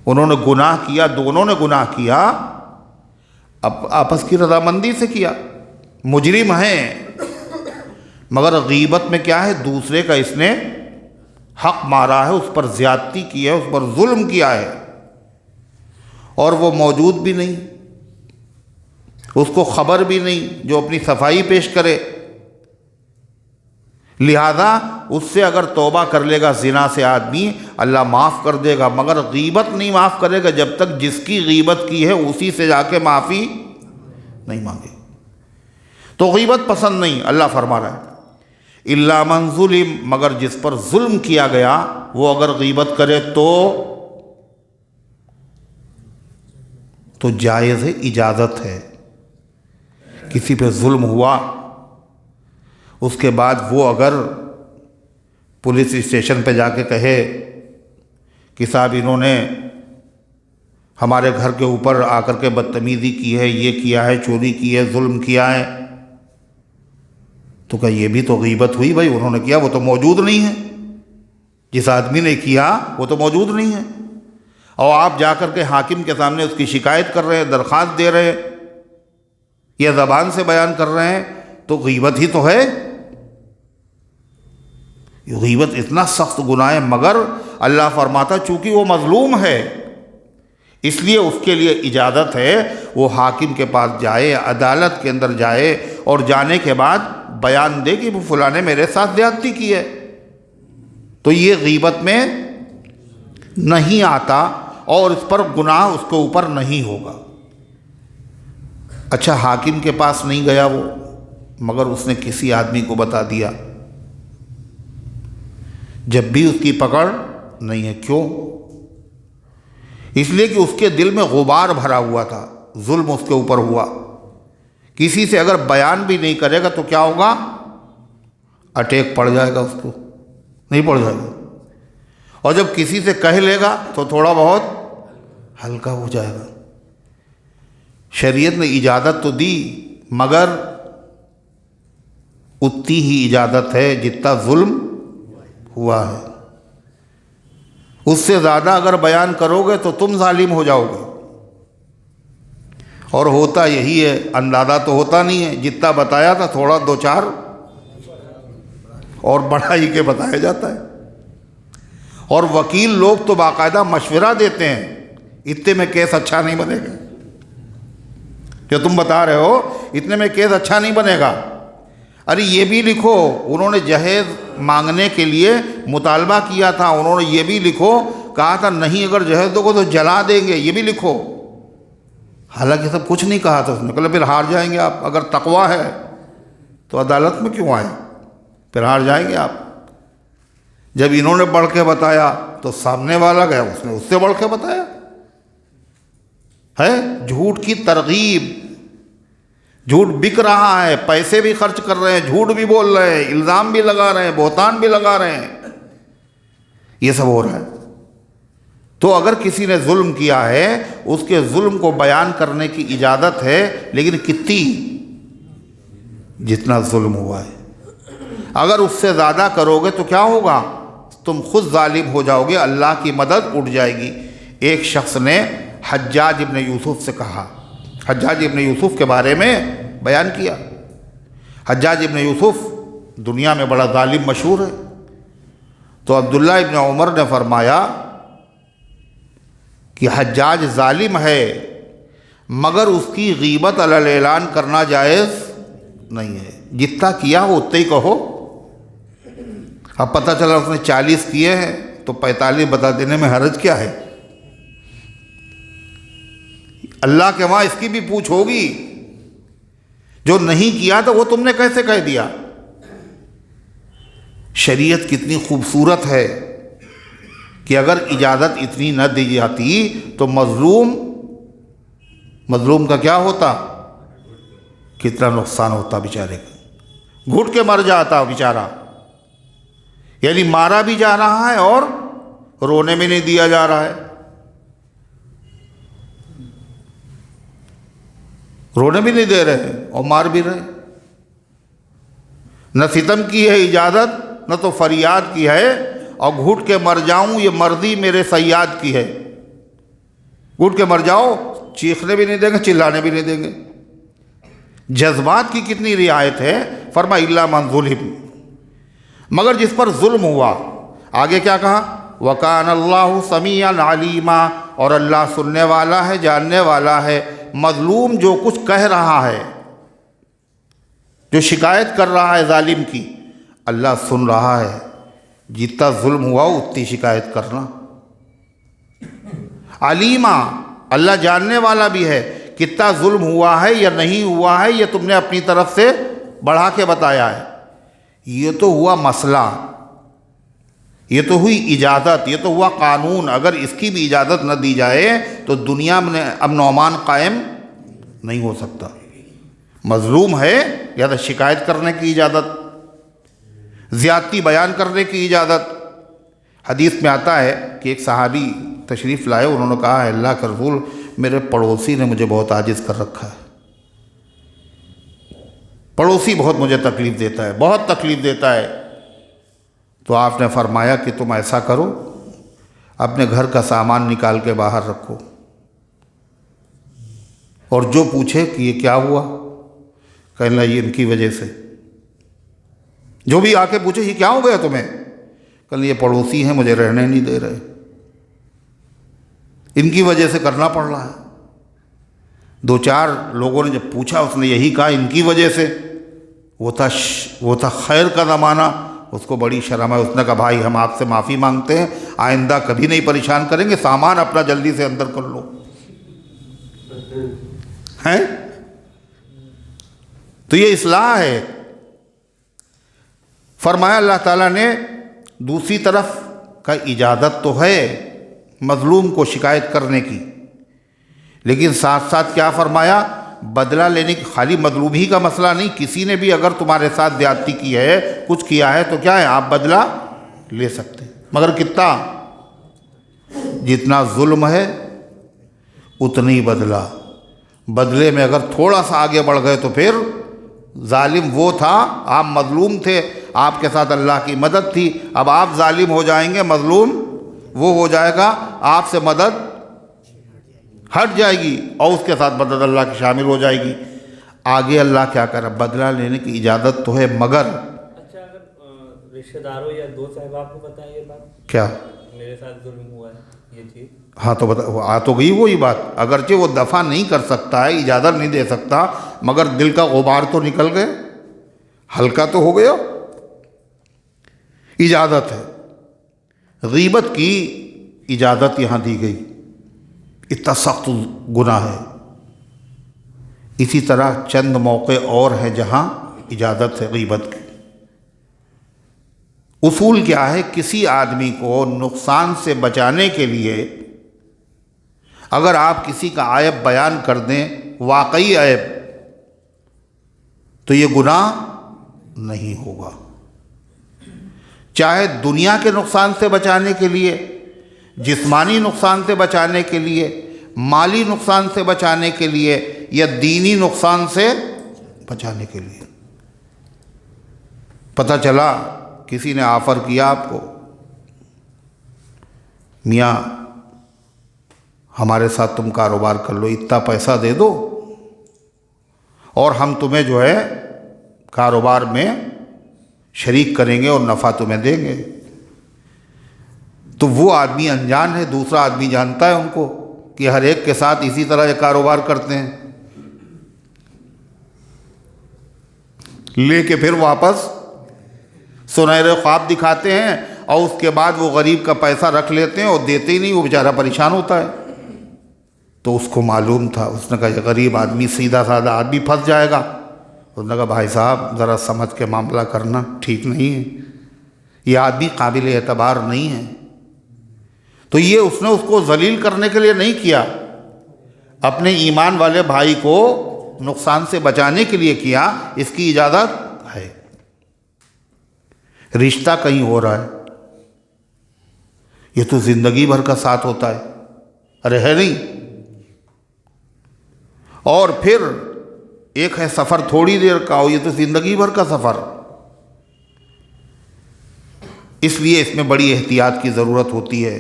Speaker 1: انہوں نے گناہ کیا، دونوں نے گناہ کیا، اب آپس کی رضامندی سے کیا، مجرم ہیں، مگر غیبت میں کیا ہے؟ دوسرے کا اس نے حق مارا ہے، اس پر زیادتی کی ہے، اس پر ظلم کیا ہے، اور وہ موجود بھی نہیں، اس کو خبر بھی نہیں جو اپنی صفائی پیش کرے. لہذا اس سے اگر توبہ کر لے گا زنا سے آدمی، اللہ معاف کر دے گا، مگر غیبت نہیں معاف کرے گا جب تک جس کی غیبت کی ہے اسی سے جا کے معافی نہیں مانگے. تو غیبت پسند نہیں. اللہ فرما رہا ہے الا من ظلم، مگر جس پر ظلم کیا گیا وہ اگر غیبت کرے تو جائز ہے، اجازت ہے. کسی پہ ظلم ہوا، اس کے بعد وہ اگر پولیس اسٹیشن پہ جا کے کہے کہ صاحب انہوں نے ہمارے گھر کے اوپر آ کر کے بدتمیزی کی ہے، یہ کیا ہے، چوری کی ہے، ظلم کیا ہے، تو کہ یہ بھی تو غیبت ہوئی. بھائی انہوں نے کیا، وہ تو موجود نہیں ہے، جس آدمی نے کیا وہ تو موجود نہیں ہے، اور آپ جا کر کے حاکم کے سامنے اس کی شکایت کر رہے ہیں، درخواست دے رہے ہیں، یا زبان سے بیان کر رہے ہیں، تو غیبت ہی تو ہے. غیبت اتنا سخت گناہ ہے، مگر اللہ فرماتا چونکہ وہ مظلوم ہے اس لیے اس کے لیے اجازت ہے وہ حاکم کے پاس جائے، عدالت کے اندر جائے، اور جانے کے بعد بیان دے کہ وہ فلاں نے میرے ساتھ زیادتی کی ہے. تو یہ غیبت میں نہیں آتا، اور اس پر گناہ اس کے اوپر نہیں ہوگا. اچھا حاکم کے پاس نہیں گیا وہ، مگر اس نے کسی آدمی کو بتا دیا، جب بھی اس کی پکڑ نہیں ہے. کیوں؟ اس لیے کہ اس کے دل میں غبار بھرا ہوا تھا، ظلم اس کے اوپر ہوا. کسی سے اگر بیان بھی نہیں کرے گا تو کیا ہوگا؟ اٹیک پڑ جائے گا، اس کو نہیں پڑ جائے گا. اور جب کسی سے کہہ لے گا تو تھوڑا بہت ہلکا ہو جائے گا. شریعت نے اجازت تو دی، مگر اتنی ہی اجازت ہے جتنا ظلم ہوا ہے. اس سے زیادہ اگر بیان کرو گے تو تم ظالم ہو جاؤ گے. اور ہوتا یہی ہے، اندازہ تو ہوتا نہیں ہے، جتنا بتایا تھا تھوڑا دو چار اور بڑھا ہی کے بتایا جاتا ہے. اور وکیل لوگ تو باقاعدہ مشورہ دیتے ہیں، اتنے میں کیس اچھا نہیں بنے گا، جو تم بتا رہے ہو اتنے میں کیس اچھا نہیں بنے گا. ارے یہ بھی لکھو، انہوں نے جہیز مانگنے کے لیے مطالبہ کیا تھا، انہوں نے یہ بھی لکھو، کہا تھا نہیں اگر جہیز دو گے تو جلا دیں گے، یہ بھی لکھو. حالانکہ سب کچھ نہیں کہا تھا اس نے. کہا پھر ہار جائیں گے آپ، اگر تقویٰ ہے تو عدالت میں کیوں آئے، پھر ہار جائیں گے آپ. جب انہوں نے بڑھ کے بتایا تو سامنے والا گیا، اس نے اس سے بڑھ کے بتایا. ہے جھوٹ کی ترغیب، جھوٹ بک رہا ہے، پیسے بھی خرچ کر رہے ہیں، جھوٹ بھی بول رہے ہیں، الزام بھی لگا رہے ہیں، بہتان بھی لگا رہے ہیں، یہ سب ہو رہا ہے. تو اگر کسی نے ظلم کیا ہے اس کے ظلم کو بیان کرنے کی اجازت ہے، لیکن کتنی؟ جتنا ظلم ہوا ہے. اگر اس سے زیادہ کرو گے تو کیا ہوگا؟ تم خود ظالم ہو جاؤ گے، اللہ کی مدد اٹھ جائے گی. ایک شخص نے حجاج ابن یوسف سے کہا، حجاج ابن یوسف کے بارے میں بیان کیا. حجاج ابن یوسف دنیا میں بڑا ظالم مشہور ہے. تو عبداللہ ابن عمر نے فرمایا کہ حجاج ظالم ہے، مگر اس کی غیبت علی الاعلان کرنا جائز نہیں ہے. جتنا کیا ہو اتنا ہی کہو. اب پتہ چلا اس نے 40 کیے ہیں تو 45 بتا دینے میں حرج کیا ہے؟ اللہ کے وہاں اس کی بھی پوچھ ہوگی. جو نہیں کیا تھا وہ تم نے کیسے کہہ دیا؟ شریعت کتنی خوبصورت ہے کہ اگر اجازت اتنی نہ دی جاتی تو مظلوم کا کیا ہوتا؟ کتنا نقصان ہوتا بیچارے کا، گھٹ کے مر جاتا بیچارہ۔ یعنی مارا بھی جا رہا ہے اور رونے میں نہیں دیا جا رہا ہے، رونے بھی نہیں دے رہے اور مار بھی رہے۔ نہ ستم کی ہے اجازت، نہ تو فریاد کی ہے، اور گھٹ کے مر جاؤں یہ مرضی میرے صیاد کی ہے۔ گھٹ کے مر جاؤ، چیخنے بھی نہیں دیں گے، چلانے بھی نہیں دیں گے۔ جذبات کی کتنی رعایت ہے۔ فرما الا من ظلم، مگر جس پر ظلم ہوا۔ آگے کیا کہا؟ وَكَانَ اللَّهُ سَمِيعًا عَلِيمًا، اور اللہ سننے والا ہے، جاننے والا ہے۔ مظلوم جو کچھ کہہ رہا ہے، جو شکایت کر رہا ہے ظالم کی، اللہ سن رہا ہے۔ جتنا ظلم ہوا اتنی شکایت کرنا۔ علیمہ، اللہ جاننے والا بھی ہے، کتنا ظلم ہوا ہے یا نہیں ہوا ہے، یہ تم نے اپنی طرف سے بڑھا کے بتایا ہے۔ یہ تو ہوا مسئلہ، یہ تو ہوئی اجازت، یہ تو ہوا قانون۔ اگر اس کی بھی اجازت نہ دی جائے تو دنیا میں امن و امان قائم نہیں ہو سکتا۔ مظلوم ہے یا تو شکایت کرنے کی اجازت، زیادتی بیان کرنے کی اجازت۔ حدیث میں آتا ہے کہ ایک صحابی تشریف لائے، انہوں نے کہا ہے اللہ کے رسول، میرے پڑوسی نے مجھے بہت عاجز کر رکھا ہے، پڑوسی بہت مجھے تکلیف دیتا ہے، بہت تکلیف دیتا ہے۔ تو آپ نے فرمایا کہ تم ایسا کرو، اپنے گھر کا سامان نکال کے باہر رکھو، اور جو پوچھے کہ یہ کیا ہوا، کہنا یہ ان کی وجہ سے۔ جو بھی آ کے پوچھے یہ کیا ہو گیا تمہیں، کہنا یہ پڑوسی ہیں مجھے رہنے نہیں دے رہے، ان کی وجہ سے کرنا پڑ رہا ہے۔ دو چار لوگوں نے جب پوچھا، اس نے یہی کہا ان کی وجہ سے۔ وہ تھا خیر کا زمانہ، اس کو بڑی شرم ہے۔ اس نے کہا بھائی ہم آپ سے معافی مانگتے ہیں، آئندہ کبھی نہیں پریشان کریں گے، سامان اپنا جلدی سے اندر کر لو۔ ہیں تو یہ اصلاح ہے۔ فرمایا اللہ تعالیٰ نے دوسری طرف کا اجازت تو ہے مظلوم کو شکایت کرنے کی، لیکن ساتھ ساتھ کیا فرمایا؟ بدلہ لینے کی۔ خالی مظلوم ہی کا مسئلہ نہیں، کسی نے بھی اگر تمہارے ساتھ زیادتی کی ہے، کچھ کیا ہے، تو کیا ہے آپ بدلہ لے سکتے ہیں، مگر کتنا؟ جتنا ظلم ہے اتنی بدلہ۔ بدلے میں اگر تھوڑا سا آگے بڑھ گئے تو پھر ظالم وہ تھا، آپ مظلوم تھے، آپ کے ساتھ اللہ کی مدد تھی، اب آپ ظالم ہو جائیں گے، مظلوم وہ ہو جائے گا، آپ سے مدد ہٹ جائے گی اور اس کے ساتھ مدد اللہ کی شامل ہو جائے گی۔ آگے اللہ کیا کر رہا؟ بدلہ لینے کی اجازت تو ہے، مگر
Speaker 2: اچھا اگر رشتہ داروں یا دوست احباب کو بتائیں یہ بات،
Speaker 1: کیا
Speaker 2: میرے ساتھ ظلم ہوا ہے یہ چیز،
Speaker 1: ہاں تو آ تو گئی وہی بات۔ اگرچہ وہ دفع نہیں کر سکتا ہے، اجازت نہیں دے سکتا، مگر دل کا غبار تو نکل گئے، ہلکا تو ہو گیا، اجازت ہے۔ غیبت کی اجازت یہاں دی گئی، اتنا سخت گناہ ہے۔ اسی طرح چند موقع اور ہیں جہاں اجازت ہے غیبت کی۔ اصول کیا ہے؟ کسی آدمی کو نقصان سے بچانے کے لیے اگر آپ کسی کا عیب بیان کر دیں، واقعی عیب، تو یہ گناہ نہیں ہوگا۔ چاہے دنیا کے نقصان سے بچانے کے لیے، جسمانی نقصان سے بچانے کے لیے، مالی نقصان سے بچانے کے لیے، یا دینی نقصان سے بچانے کے لیے۔ پتہ چلا کسی نے آفر کیا آپ کو، میاں ہمارے ساتھ تم کاروبار کر لو، اتنا پیسہ دے دو اور ہم تمہیں جو ہے کاروبار میں شریک کریں گے اور نفع تمہیں دیں گے۔ تو وہ آدمی انجان ہے، دوسرا آدمی جانتا ہے ان کو کہ ہر ایک کے ساتھ اسی طرح یہ کاروبار کرتے ہیں، لے کے پھر واپس سنہرے خواب دکھاتے ہیں اور اس کے بعد وہ غریب کا پیسہ رکھ لیتے ہیں اور دیتے ہی نہیں، وہ بیچارہ پریشان ہوتا ہے۔ تو اس کو معلوم تھا، اس نے کہا یہ غریب آدمی سیدھا سادہ آدمی پھنس جائے گا، اس نے کہا بھائی صاحب ذرا سمجھ کے معاملہ کرنا، ٹھیک نہیں ہے، یہ آدمی قابل اعتبار نہیں ہے۔ تو یہ اس نے اس کو ذلیل کرنے کے لیے نہیں کیا، اپنے ایمان والے بھائی کو نقصان سے بچانے کے لیے کیا، اس کی اجازت ہے۔ رشتہ کہیں ہو رہا ہے، یہ تو زندگی بھر کا ساتھ ہوتا ہے، ارے ہے نہیں؟ اور پھر ایک ہے سفر تھوڑی دیر کا ہو، یہ تو زندگی بھر کا سفر۔ اس لیے اس میں بڑی احتیاط کی ضرورت ہوتی ہے۔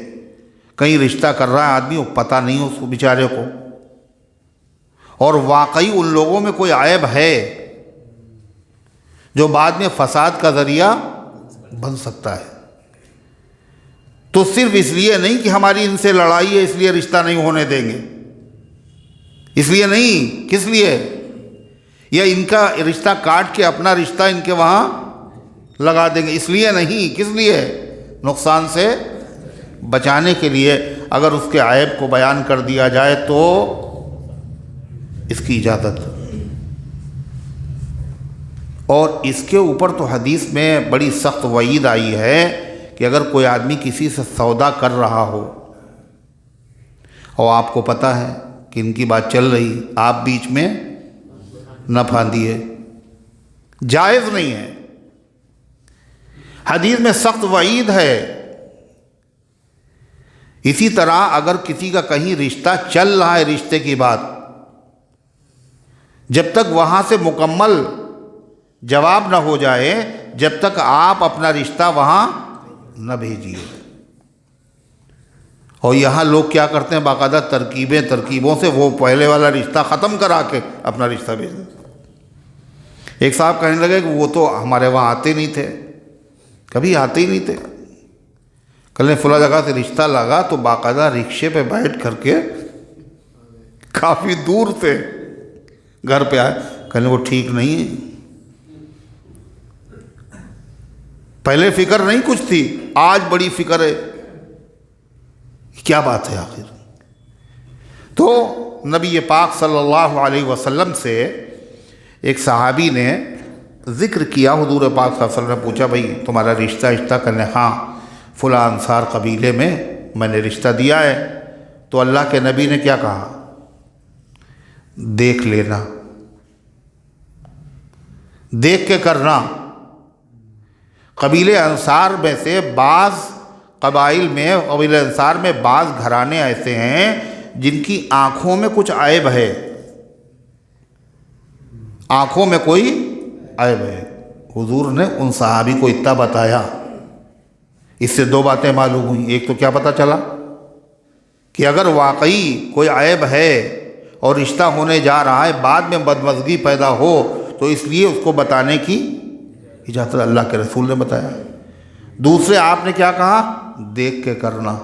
Speaker 1: کہیں رشتہ کر رہا ہے آدمی، وہ پتہ نہیں اس کو بیچارے کو، اور واقعی ان لوگوں میں کوئی عیب ہے جو بعد میں فساد کا ذریعہ بن سکتا ہے، تو صرف اس لیے نہیں کہ ہماری ان سے لڑائی ہے اس لیے رشتہ نہیں ہونے دیں گے، اس لیے نہیں، کس لیے؟ یا ان کا رشتہ کاٹ کے اپنا رشتہ ان کے وہاں لگا دیں گے، اس لیے نہیں، کس لیے؟ نقصان سے بچانے کے لیے۔ اگر اس کے عیب کو بیان کر دیا جائے تو اس کی اجازت۔ اور اس کے اوپر تو حدیث میں بڑی سخت وعید آئی ہے کہ اگر کوئی آدمی کسی سے سودا کر رہا ہو اور آپ کو پتہ ہے کہ ان کی بات چل رہی، آپ بیچ میں نہ پھاندیے، جائز نہیں ہے، حدیث میں سخت وعید ہے۔ اسی طرح اگر کسی کا کہیں رشتہ چل رہا ہے، رشتے کی بات، جب تک وہاں سے مکمل جواب نہ ہو جائے، جب تک آپ اپنا رشتہ وہاں نہ بھیجیے۔ اور یہاں لوگ کیا کرتے ہیں، باقاعدہ ترکیبوں سے وہ پہلے والا رشتہ ختم کرا کے اپنا رشتہ بھیج دیں۔ ایک صاحب کہنے لگے کہ وہ تو ہمارے وہاں آتے نہیں تھے، کبھی آتے ہی نہیں تھے، کل نے فلاں جگہ سے رشتہ لگا تو باقاعدہ رکشے پہ بیٹھ کر کے کافی دور سے گھر پہ آئے، کہنے وہ ٹھیک نہیں ہے، پہلے فکر نہیں کچھ تھی، آج بڑی فکر ہے، کیا بات ہے آخر؟ تو نبی پاک صلی اللہ علیہ وسلم سے ایک صحابی نے ذکر کیا، حضور پاک صلی اللہ علیہ وسلم نے پوچھا بھئی تمہارا رشتہ کرنے، ہاں فلاں انصار قبیلے میں نے رشتہ دیا ہے۔ تو اللہ کے نبی نے کیا کہا؟ دیکھ لینا، دیکھ کے کرنا۔ قبیلے انصار میں سے بعض قبائل میں، قبیلے انصار میں بعض گھرانے ایسے ہیں جن کی آنکھوں میں کچھ عیب ہے، آنکھوں میں کوئی عیب ہے۔ حضور نے ان صحابی کو اتنا بتایا، اس سے دو باتیں معلوم ہوئیں۔ ایک تو کیا پتہ چلا کہ اگر واقعی کوئی عیب ہے اور رشتہ ہونے جا رہا ہے، بعد میں بدمزگی پیدا ہو تو اس لیے اس کو بتانے کی اجازت اللہ کے رسول نے بتایا۔ دوسرے آپ نے کیا کہا؟ دیکھ کے کرنا۔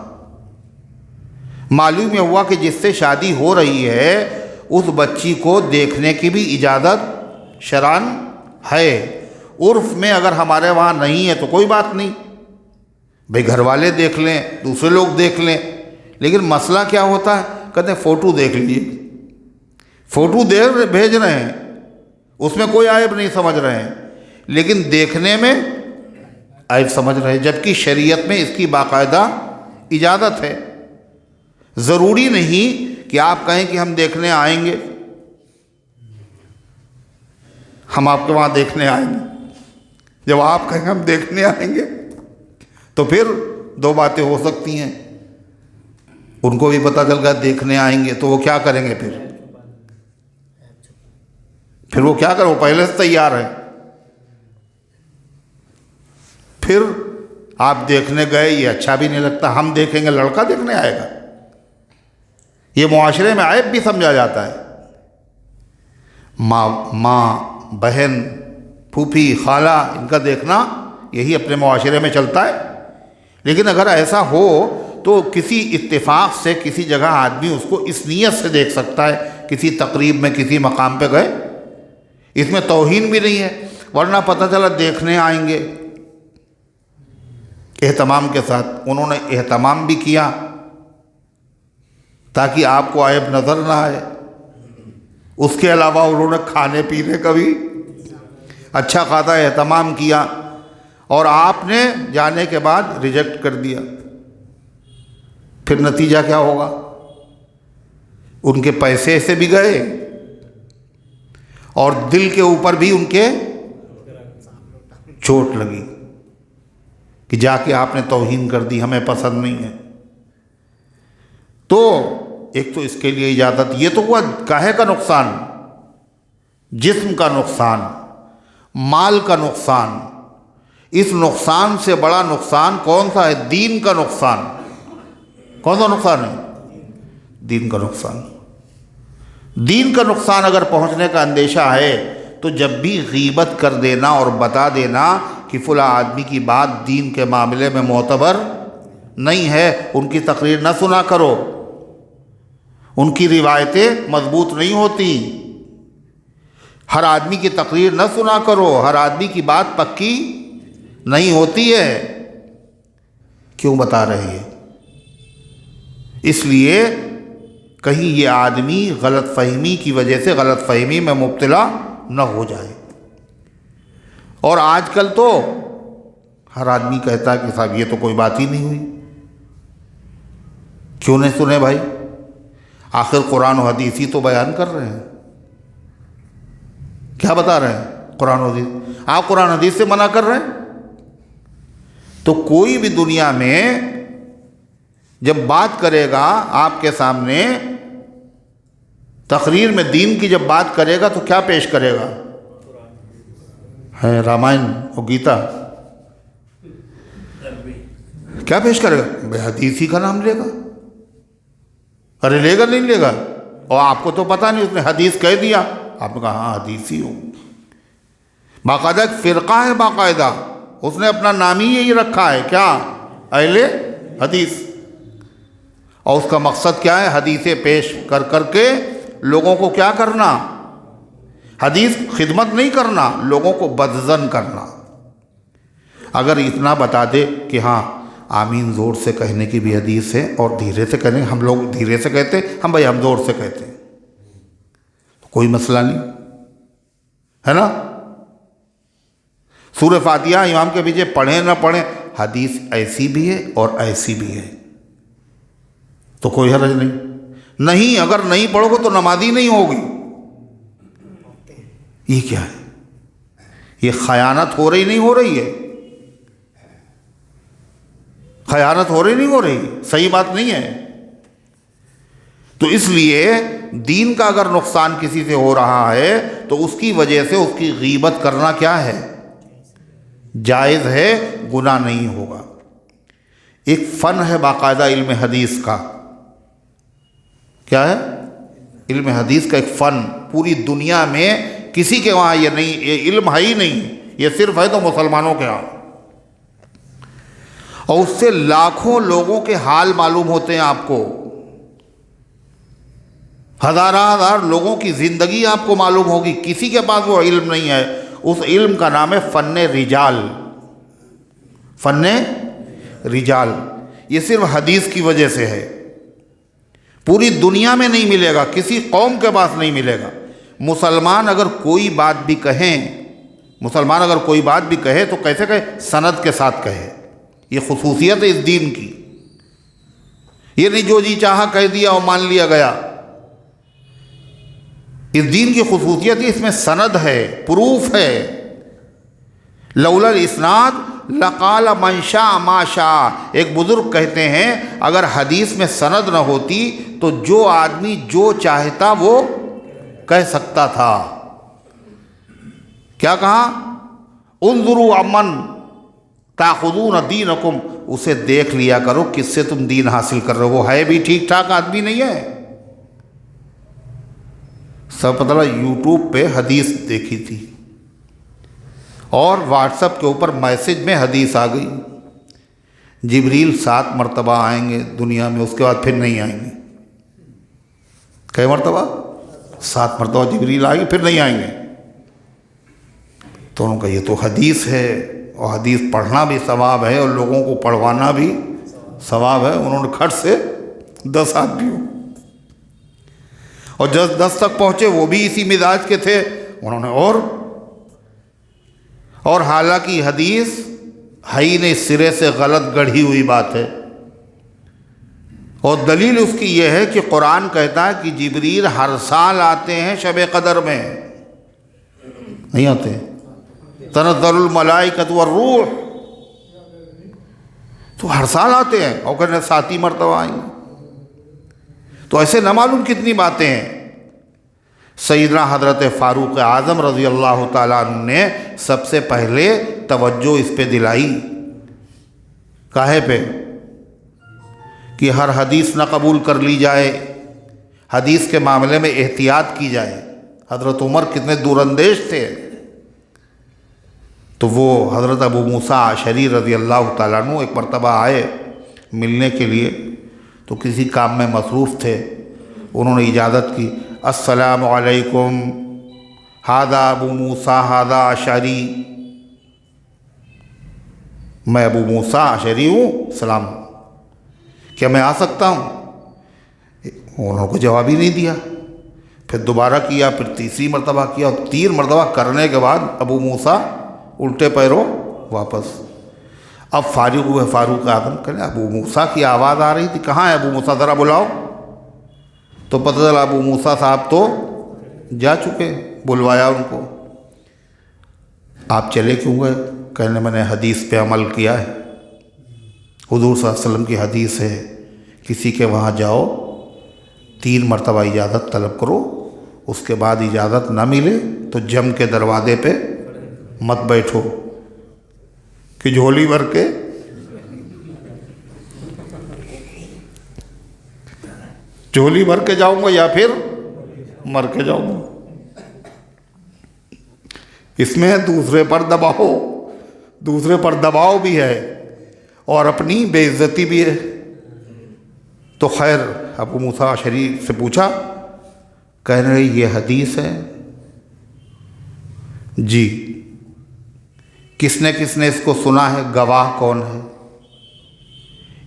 Speaker 1: معلوم یہ ہوا کہ جس سے شادی ہو رہی ہے اس بچی کو دیکھنے کی بھی اجازت شرعاً ہے۔ عرف میں اگر ہمارے وہاں نہیں ہے تو کوئی بات نہیں، بھئی گھر والے دیکھ لیں، دوسرے لوگ دیکھ لیں، لیکن مسئلہ کیا ہوتا ہے، کہتے ہیں فوٹو دیکھ لیجیے، فوٹو بھیج رہے ہیں، اس میں کوئی عیب نہیں سمجھ رہے ہیں، لیکن دیکھنے میں عیب سمجھ رہے ہیں، جبکہ شریعت میں اس کی باقاعدہ اجازت ہے۔ ضروری نہیں کہ آپ کہیں کہ ہم دیکھنے آئیں گے، ہم آپ کے وہاں دیکھنے آئیں گے۔ جب آپ کہیں ہم دیکھنے آئیں گے تو پھر دو باتیں ہو سکتی ہیں، ان کو بھی پتہ چل گیا دیکھنے آئیں گے تو وہ کیا کریں گے، پھر وہ کیا کریں، وہ پہلے سے تیار ہے۔ پھر آپ دیکھنے گئے، یہ اچھا بھی نہیں لگتا، ہم دیکھیں گے، لڑکا دیکھنے آئے گا، یہ معاشرے میں عیب بھی سمجھا جاتا ہے۔ ماں بہن پھوپھی خالہ ان کا دیکھنا یہی اپنے معاشرے میں چلتا ہے، لیکن اگر ایسا ہو تو کسی اتفاق سے کسی جگہ آدمی اس کو اس نیت سے دیکھ سکتا ہے، کسی تقریب میں کسی مقام پہ گئے، اس میں توہین بھی نہیں ہے، ورنہ پتہ چلا دیکھنے آئیں گے اہتمام کے ساتھ، انہوں نے اہتمام بھی کیا تاکہ آپ کو عیب نظر نہ آئے، اس کے علاوہ انہوں نے کھانے پینے کا بھی اچھا خاصا اہتمام کیا، اور آپ نے جانے کے بعد ریجیکٹ کر دیا، پھر نتیجہ کیا ہوگا؟ ان کے پیسے سے بھی گئے اور دل کے اوپر بھی ان کے چوٹ لگی کہ جا کے آپ نے توہین کر دی، ہمیں پسند نہیں ہے۔ تو ایک تو اس کے لیے اجازت، یہ تو ہوا کاہے کا نقصان، جسم کا نقصان، مال کا نقصان۔ اس نقصان سے بڑا نقصان کون سا ہے؟ دین کا نقصان۔ کون سا نقصان ہے؟ دین کا نقصان۔ دین کا نقصان اگر پہنچنے کا اندیشہ ہے تو جب بھی غیبت کر دینا اور بتا دینا کہ فلاں آدمی کی بات دین کے معاملے میں معتبر نہیں ہے، ان کی تقریر نہ سنا کرو، ان کی روایتیں مضبوط نہیں ہوتی، ہر آدمی کی تقریر نہ سنا کرو، ہر آدمی کی بات پکی نہیں ہوتی ہے۔ کیوں بتا رہے ہیں؟ اس لیے کہیں یہ آدمی غلط فہمی کی وجہ سے غلط فہمی میں مبتلا نہ ہو جائے۔ اور آج کل تو ہر آدمی کہتا ہے کہ صاحب یہ تو کوئی بات ہی نہیں ہوئی، کیوں نہیں سنے بھائی؟ آخر قرآن و حدیث ہی تو بیان کر رہے ہیں، کیا بتا رہے ہیں؟ قرآن و حدیث۔ آپ قرآن و حدیث سے منع کر رہے ہیں؟ تو کوئی بھی دنیا میں جب بات کرے گا آپ کے سامنے، تقریر میں دین کی جب بات کرے گا تو کیا پیش کرے گا؟ ہے رامائن اور گیتا، کیا پیش کرے گا؟ بے حدیث ہی کا نام لے گا۔ ارے لے گا نہیں لے گا؟ اور آپ کو تو پتہ نہیں، اس نے حدیث کہہ دیا، آپ نے کہا ہاں حدیث ہی ہوں۔ باقاعدہ ایک فرقہ ہے، باقاعدہ اس نے اپنا نام ہی یہی رکھا ہے، کیا؟ اہل حدیث۔ اور اس کا مقصد کیا ہے؟ حدیثیں پیش کر کر کے لوگوں کو کیا کرنا؟ حدیث خدمت نہیں کرنا، لوگوں کو بدظن کرنا۔ اگر اتنا بتا دے کہ ہاں آمین زور سے کہنے کی بھی حدیث ہے اور دھیرے سے کہنے، ہم لوگ دھیرے سے کہتے ہیں، ہم بھائی ہم زور سے کہتے ہیں، کوئی مسئلہ نہیں ہے نا۔ سورہ فاتحہ امام کے پیچھے پڑھیں نہ پڑھیں، حدیث ایسی بھی ہے اور ایسی بھی ہے، تو کوئی حرج نہیں۔ اگر نہیں پڑھو گے تو نمازی نہیں ہوگی۔ یہ کیا ہے؟ یہ خیانت ہو رہی نہیں ہو رہی ہے؟ خیانت ہو رہی نہیں ہو رہی؟ صحیح بات نہیں ہے۔ تو اس لیے دین کا اگر نقصان کسی سے ہو رہا ہے تو اس کی وجہ سے اس کی غیبت کرنا کیا ہے؟ جائز ہے، گناہ نہیں ہوگا۔ ایک فن ہے باقاعدہ علم حدیث کا، کیا ہے؟ علم حدیث کا ایک فن، پوری دنیا میں کسی کے وہاں یہ نہیں، یہ علم ہے ہی نہیں، یہ صرف ہے تو مسلمانوں کے ہاں، اور اس سے لاکھوں لوگوں کے حال معلوم ہوتے ہیں آپ کو، ہزار لوگوں کی زندگی آپ کو معلوم ہوگی۔ کسی کے پاس وہ علم نہیں ہے۔ اس علم کا نام ہے فن رجال۔ فن رجال، یہ صرف حدیث کی وجہ سے ہے، پوری دنیا میں نہیں ملے گا، کسی قوم کے پاس نہیں ملے گا۔ مسلمان اگر کوئی بات بھی کہے تو کیسے کہے؟ سند کے ساتھ کہے۔ یہ خصوصیت ہے اس دین کی، یہ نہیں جو جی چاہا کہہ دیا اور مان لیا گیا۔ اس دین کی خصوصیت ہے، اس میں سند ہے، پروف ہے۔ لولا الاسناد لقال من شاء ما شاء، ایک بزرگ کہتے ہیں اگر حدیث میں سند نہ ہوتی تو جو آدمی جو چاہتا وہ کہہ سکتا تھا۔ کیا کہا؟ انظروا عمن تاخذون دینکم، اسے دیکھ لیا کرو کس سے تم دین حاصل کر رہے ہو، وہ ہے بھی ٹھیک ٹھاک آدمی نہیں ہے۔ سب پتہ لگا یوٹیوب پہ حدیث دیکھی تھی اور واٹس ایپ کے اوپر میسج میں حدیث آ گئی، جبریل 7 مرتبہ آئیں گے دنیا میں، اس کے بعد پھر نہیں آئیں گے۔ کئی مرتبہ؟ 7 مرتبہ جبریل آئیں گے، پھر نہیں آئیں گے۔ تو انہوں نے کہا یہ تو حدیث ہے، اور حدیث پڑھنا بھی ثواب ہے اور لوگوں کو پڑھوانا بھی ثواب ہے۔ انہوں نے کھٹ سے 10 آدمیوں، اور جب 10 تک پہنچے وہ بھی اسی مزاج کے تھے، انہوں نے اور اور حالانکہ حدیث ہے ہی نہیں، سرے سے غلط گڑھی ہوئی بات ہے، اور دلیل اس کی یہ ہے کہ قرآن کہتا ہے کہ جبریل ہر سال آتے ہیں شب قدر میں، نہیں آتے؟ تنزل الملائکۃ والروح، تو ہر سال آتے ہیں، اور کہنے 7 مرتبہ آئیں گے، تو ایسے نہ معلوم کتنی باتیں ہیں۔ سیدنا حضرت فاروق اعظم رضی اللہ تعالیٰ عنہ نے سب سے پہلے توجہ اس پہ دلائی، کاہے پہ؟ کہ ہر حدیث نہ قبول کر لی جائے، حدیث کے معاملے میں احتیاط کی جائے۔ حضرت عمر کتنے دور اندیش تھے، تو وہ حضرت ابو موسیٰ اشعری رضی اللہ تعالیٰ عنہ ایک مرتبہ آئے ملنے کے لیے، تو کسی کام میں مصروف تھے، انہوں نے اجازت کی، السلام علیکم ھذا ابو موسیٰ ھذا اشعری، میں ابو موسیٰ اشعری ہوں، سلام، کیا میں آ سکتا ہوں؟ انہوں کو جواب ہی نہیں دیا، پھر دوبارہ کیا، پھر تیسری مرتبہ کیا، اور 3 مرتبہ کرنے کے بعد ابو موسیٰ الٹے پیروں واپس۔ اب فارغ ہوئے فاروق اعظم، کہنے ابو موسیٰ کی آواز آ رہی تھی، کہاں ہے ابو موسیٰ، ذرا بلاؤ، تو پتہ چلا ابو موسیٰ صاحب تو جا چکے، بلوایا ان کو۔ آپ چلے کیوں گئے؟ کہنے میں نے حدیث پہ عمل کیا ہے، حضور صلی اللہ علیہ وسلم کی حدیث ہے، کسی کے وہاں جاؤ 3 مرتبہ اجازت طلب کرو، اس کے بعد اجازت نہ ملے تو جم کے دروازے پہ مت بیٹھو کہ جھولی بھر کے جاؤں گا یا پھر مر کے جاؤں گا۔ اس میں دوسرے پر دباؤ بھی ہے اور اپنی بے عزتی بھی ہے۔ تو خیر ابو موسیٰ اشعری سے پوچھا، کہنے لگے یہ حدیث ہے؟ جی۔ کس نے اس کو سنا ہے؟ گواہ کون ہے؟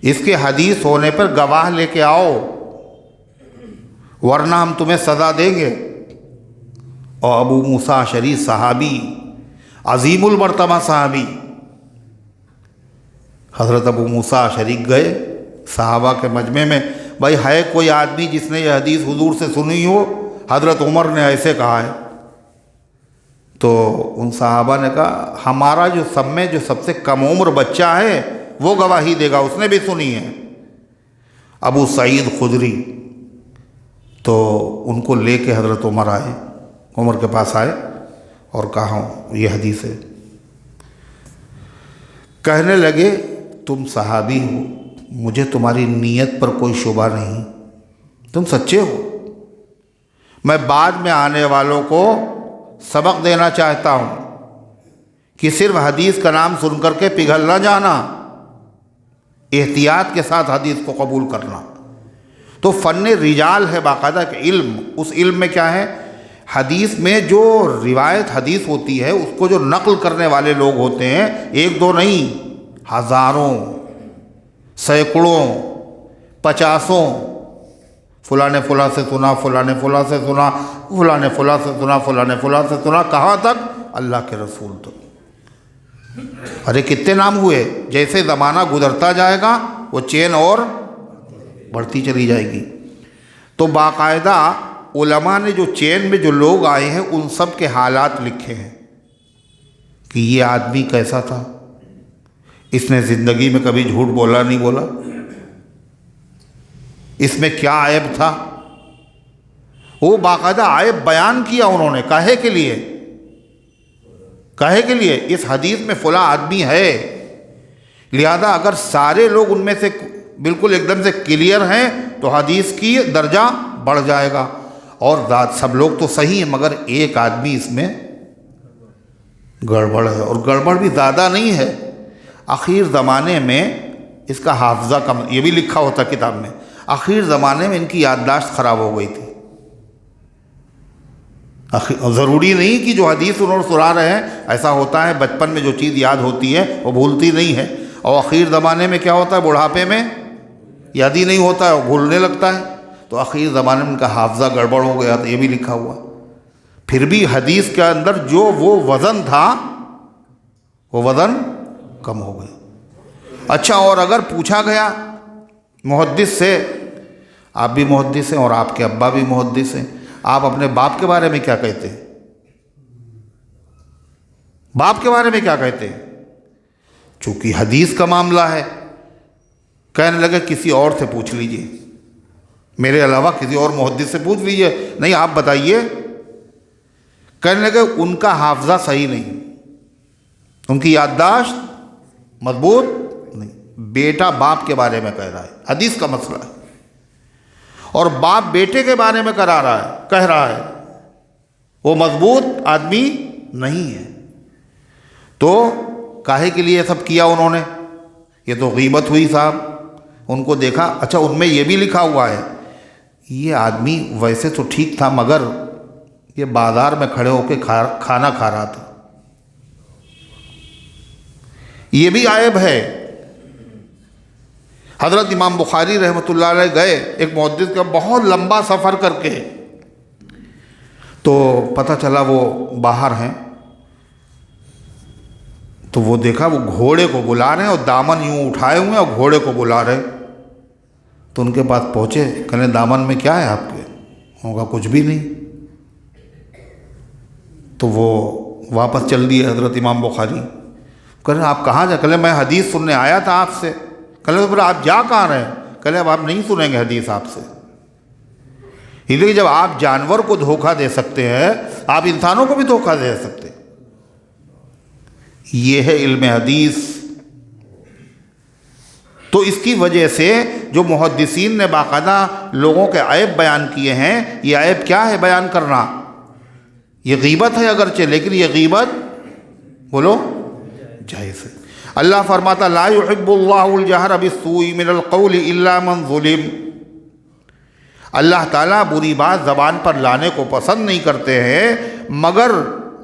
Speaker 1: اس کے حدیث ہونے پر گواہ لے کے آؤ، ورنہ ہم تمہیں سزا دیں گے۔ اور ابو موسیٰ اشعری صحابی، عظیم المرتبہ صحابی، حضرت ابو موسیٰ اشعری گئے صحابہ کے مجمع میں، بھائی ہے کوئی آدمی جس نے یہ حدیث حضور سے سنی ہو؟ حضرت عمر نے ایسے کہا ہے۔ تو ان صحابہ نے کہا ہمارا جو سب میں جو سب سے کم عمر بچہ ہے وہ گواہی دے گا، اس نے بھی سنی ہے، ابو سعید خدری۔ تو ان کو لے کے حضرت عمر کے پاس آئے اور کہا یہ حدیث ہے۔ کہنے لگے تم صحابی ہو، مجھے تمہاری نیت پر کوئی شبہ نہیں، تم سچے ہو، میں بعد میں آنے والوں کو سبق دینا چاہتا ہوں کہ صرف حدیث کا نام سن کر کے پگھل نہ جانا، احتیاط کے ساتھ حدیث کو قبول کرنا۔ تو فن رجال ہے باقاعدہ کہ علم، اس علم میں کیا ہے؟ حدیث میں جو روایت حدیث ہوتی ہے اس کو جو نقل کرنے والے لوگ ہوتے ہیں، 1 2 نہیں، ہزاروں، سینکڑوں، 50، فلاں نے فلاں سے سنا، فلاں نے فلاں سے سنا، فلاں نے فلاں سے سنا، فلاں نے فلاں سے سنا، کہاں تک؟ اللہ کے رسول تک۔ ارے کتنے نام ہوئے؟ جیسے زمانہ گزرتا جائے گا وہ چین اور بڑھتی چلی جائے گی۔ تو باقاعدہ علماء نے جو چین میں جو لوگ آئے ہیں ان سب کے حالات لکھے ہیں کہ یہ آدمی کیسا تھا، اس نے زندگی میں کبھی جھوٹ بولا نہیں بولا، اس میں کیا عیب تھا، وہ باقاعدہ عیب بیان کیا انہوں نے۔ کاہے کے لیے؟ اس حدیث میں فلاں آدمی ہے، لہذا اگر سارے لوگ ان میں سے بالکل ایک دم سے کلیئر ہیں تو حدیث کی درجہ بڑھ جائے گا، اور سب لوگ تو صحیح ہیں مگر ایک آدمی اس میں گڑبڑ ہے، اور گڑبڑ بھی زیادہ نہیں ہے۔ اخیر زمانے میں اس کا حافظہ کم، یہ بھی لکھا ہوتا کتاب میں، اخیر زمانے میں ان کی یادداشت خراب ہو گئی تھی۔ ضروری نہیں کہ جو حدیث انہوں نے سنا رہے ہیں، ایسا ہوتا ہے بچپن میں جو چیز یاد ہوتی ہے وہ بھولتی نہیں ہے، اور اخیر زمانے میں کیا ہوتا ہے؟ بڑھاپے میں یاد ہی نہیں ہوتا ہے، وہ بھولنے لگتا ہے۔ تو اخیر زمانے میں ان کا حافظہ گڑبڑ ہو گیا تھا، یہ بھی لکھا ہوا۔ پھر بھی حدیث کے اندر جو وہ وزن تھا وہ وزن کم ہو گیا۔ اچھا، اور اگر پوچھا گیا محدث سے، آپ بھی محدث ہیں اور آپ کے ابا بھی محدث ہیں، آپ اپنے باپ کے بارے میں کیا کہتے ہیں؟ باپ کے بارے میں کیا کہتے ہیں؟ چونکہ حدیث کا معاملہ ہے، کہنے لگے کسی اور سے پوچھ لیجئے، میرے علاوہ کسی اور محدث سے پوچھ لیجئے، نہیں آپ بتائیے۔ کہنے لگے ان کا حافظہ صحیح نہیں، ان کی یادداشت مضبوط نہیں۔ بیٹا باپ کے بارے میں کہہ رہا ہے، حدیث کا مسئلہ ہے، اور باپ بیٹے کے بارے میں کہہ رہا ہے، وہ مضبوط آدمی نہیں ہے۔ تو کاہے کے لیے سب کیا انہوں نے؟ یہ تو غیبت ہوئی صاحب۔ ان کو دیکھا، اچھا ان میں یہ بھی لکھا ہوا ہے یہ آدمی ویسے تو ٹھیک تھا مگر یہ بازار میں کھڑے ہو کے کھانا کھا رہا تھا، یہ بھی عیب ہے۔ حضرت امام بخاری رحمۃ اللہ علیہ گئے ایک محدث کا بہت لمبا سفر کر کے، تو پتہ چلا وہ باہر ہیں، تو وہ دیکھا وہ گھوڑے کو بلا رہے ہیں اور دامن یوں اٹھائے ہوئے ہیں اور گھوڑے کو بلا رہے۔ تو ان کے پاس پہنچے، کہنے دامن میں کیا ہے آپ کے؟ ہوگا کچھ بھی نہیں۔ تو وہ واپس چل دیے حضرت امام بخاری۔ کہنے آپ کہاں جا؟ کہنے میں حدیث سننے آیا تھا آپ سے۔ کہنے پھر آپ جا کہاں رہے ہیں؟ کہنے اب آپ نہیں سنیں گے حدیث آپ سے، اس لیے جب آپ جانور کو دھوکہ دے سکتے ہیں آپ انسانوں کو بھی دھوکہ دے سکتے۔ یہ ہے علم حدیث۔ تو اس کی وجہ سے جو محدثین نے باقاعدہ لوگوں کے عیب بیان کیے ہیں، یہ عیب کیا ہے بیان کرنا؟ یہ غیبت ہے اگرچہ، لیکن یہ غیبت بولو جائز ہے۔ اللہ فرماتا لا يحب اللہ الجہر بالسوء من القول الا من ظلم، اللہ تعالیٰ بری بات زبان پر لانے کو پسند نہیں کرتے ہیں مگر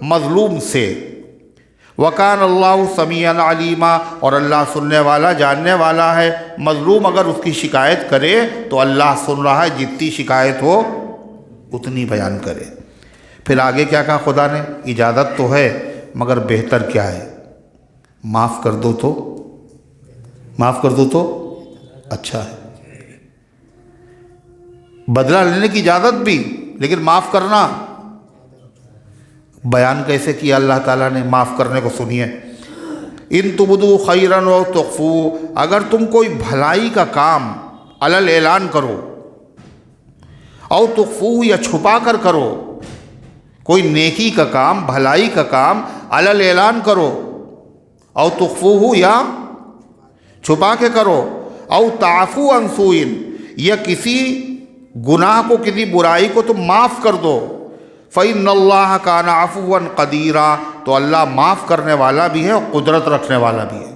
Speaker 1: مظلوم سے۔ وَكَانَ اللَّهُ سَمِيعًا عَلِيمًا، اور اللہ سننے والا جاننے والا ہے۔ مظلوم اگر اس کی شکایت کرے تو اللہ سن رہا ہے، جتنی شکایت ہو اتنی بیان کرے۔ پھر آگے کیا کہا خدا نے؟ اجازت تو ہے مگر بہتر کیا ہے؟ معاف کر دو تو اچھا ہے۔ بدلہ لینے کی اجازت بھی، لیکن معاف کرنا بیان کیسے کیا اللہ تعالیٰ نے معاف کرنے کو؟ سنیے، ان تبدو خیرن و تخفو، اگر تم کوئی بھلائی کا کام علل اعلان کرو، او تخفو یا چھپا کر کرو، کوئی نیکی کا کام بھلائی کا کام علل اعلان کرو، او تخفو یا چھپا کے کرو، او تعفو عن سوء یا کسی گناہ کو کسی برائی کو تم معاف کر دو، فإن اللہ کان عفوا قدیرا، تو اللہ معاف کرنے والا بھی ہے اور قدرت رکھنے والا بھی ہے۔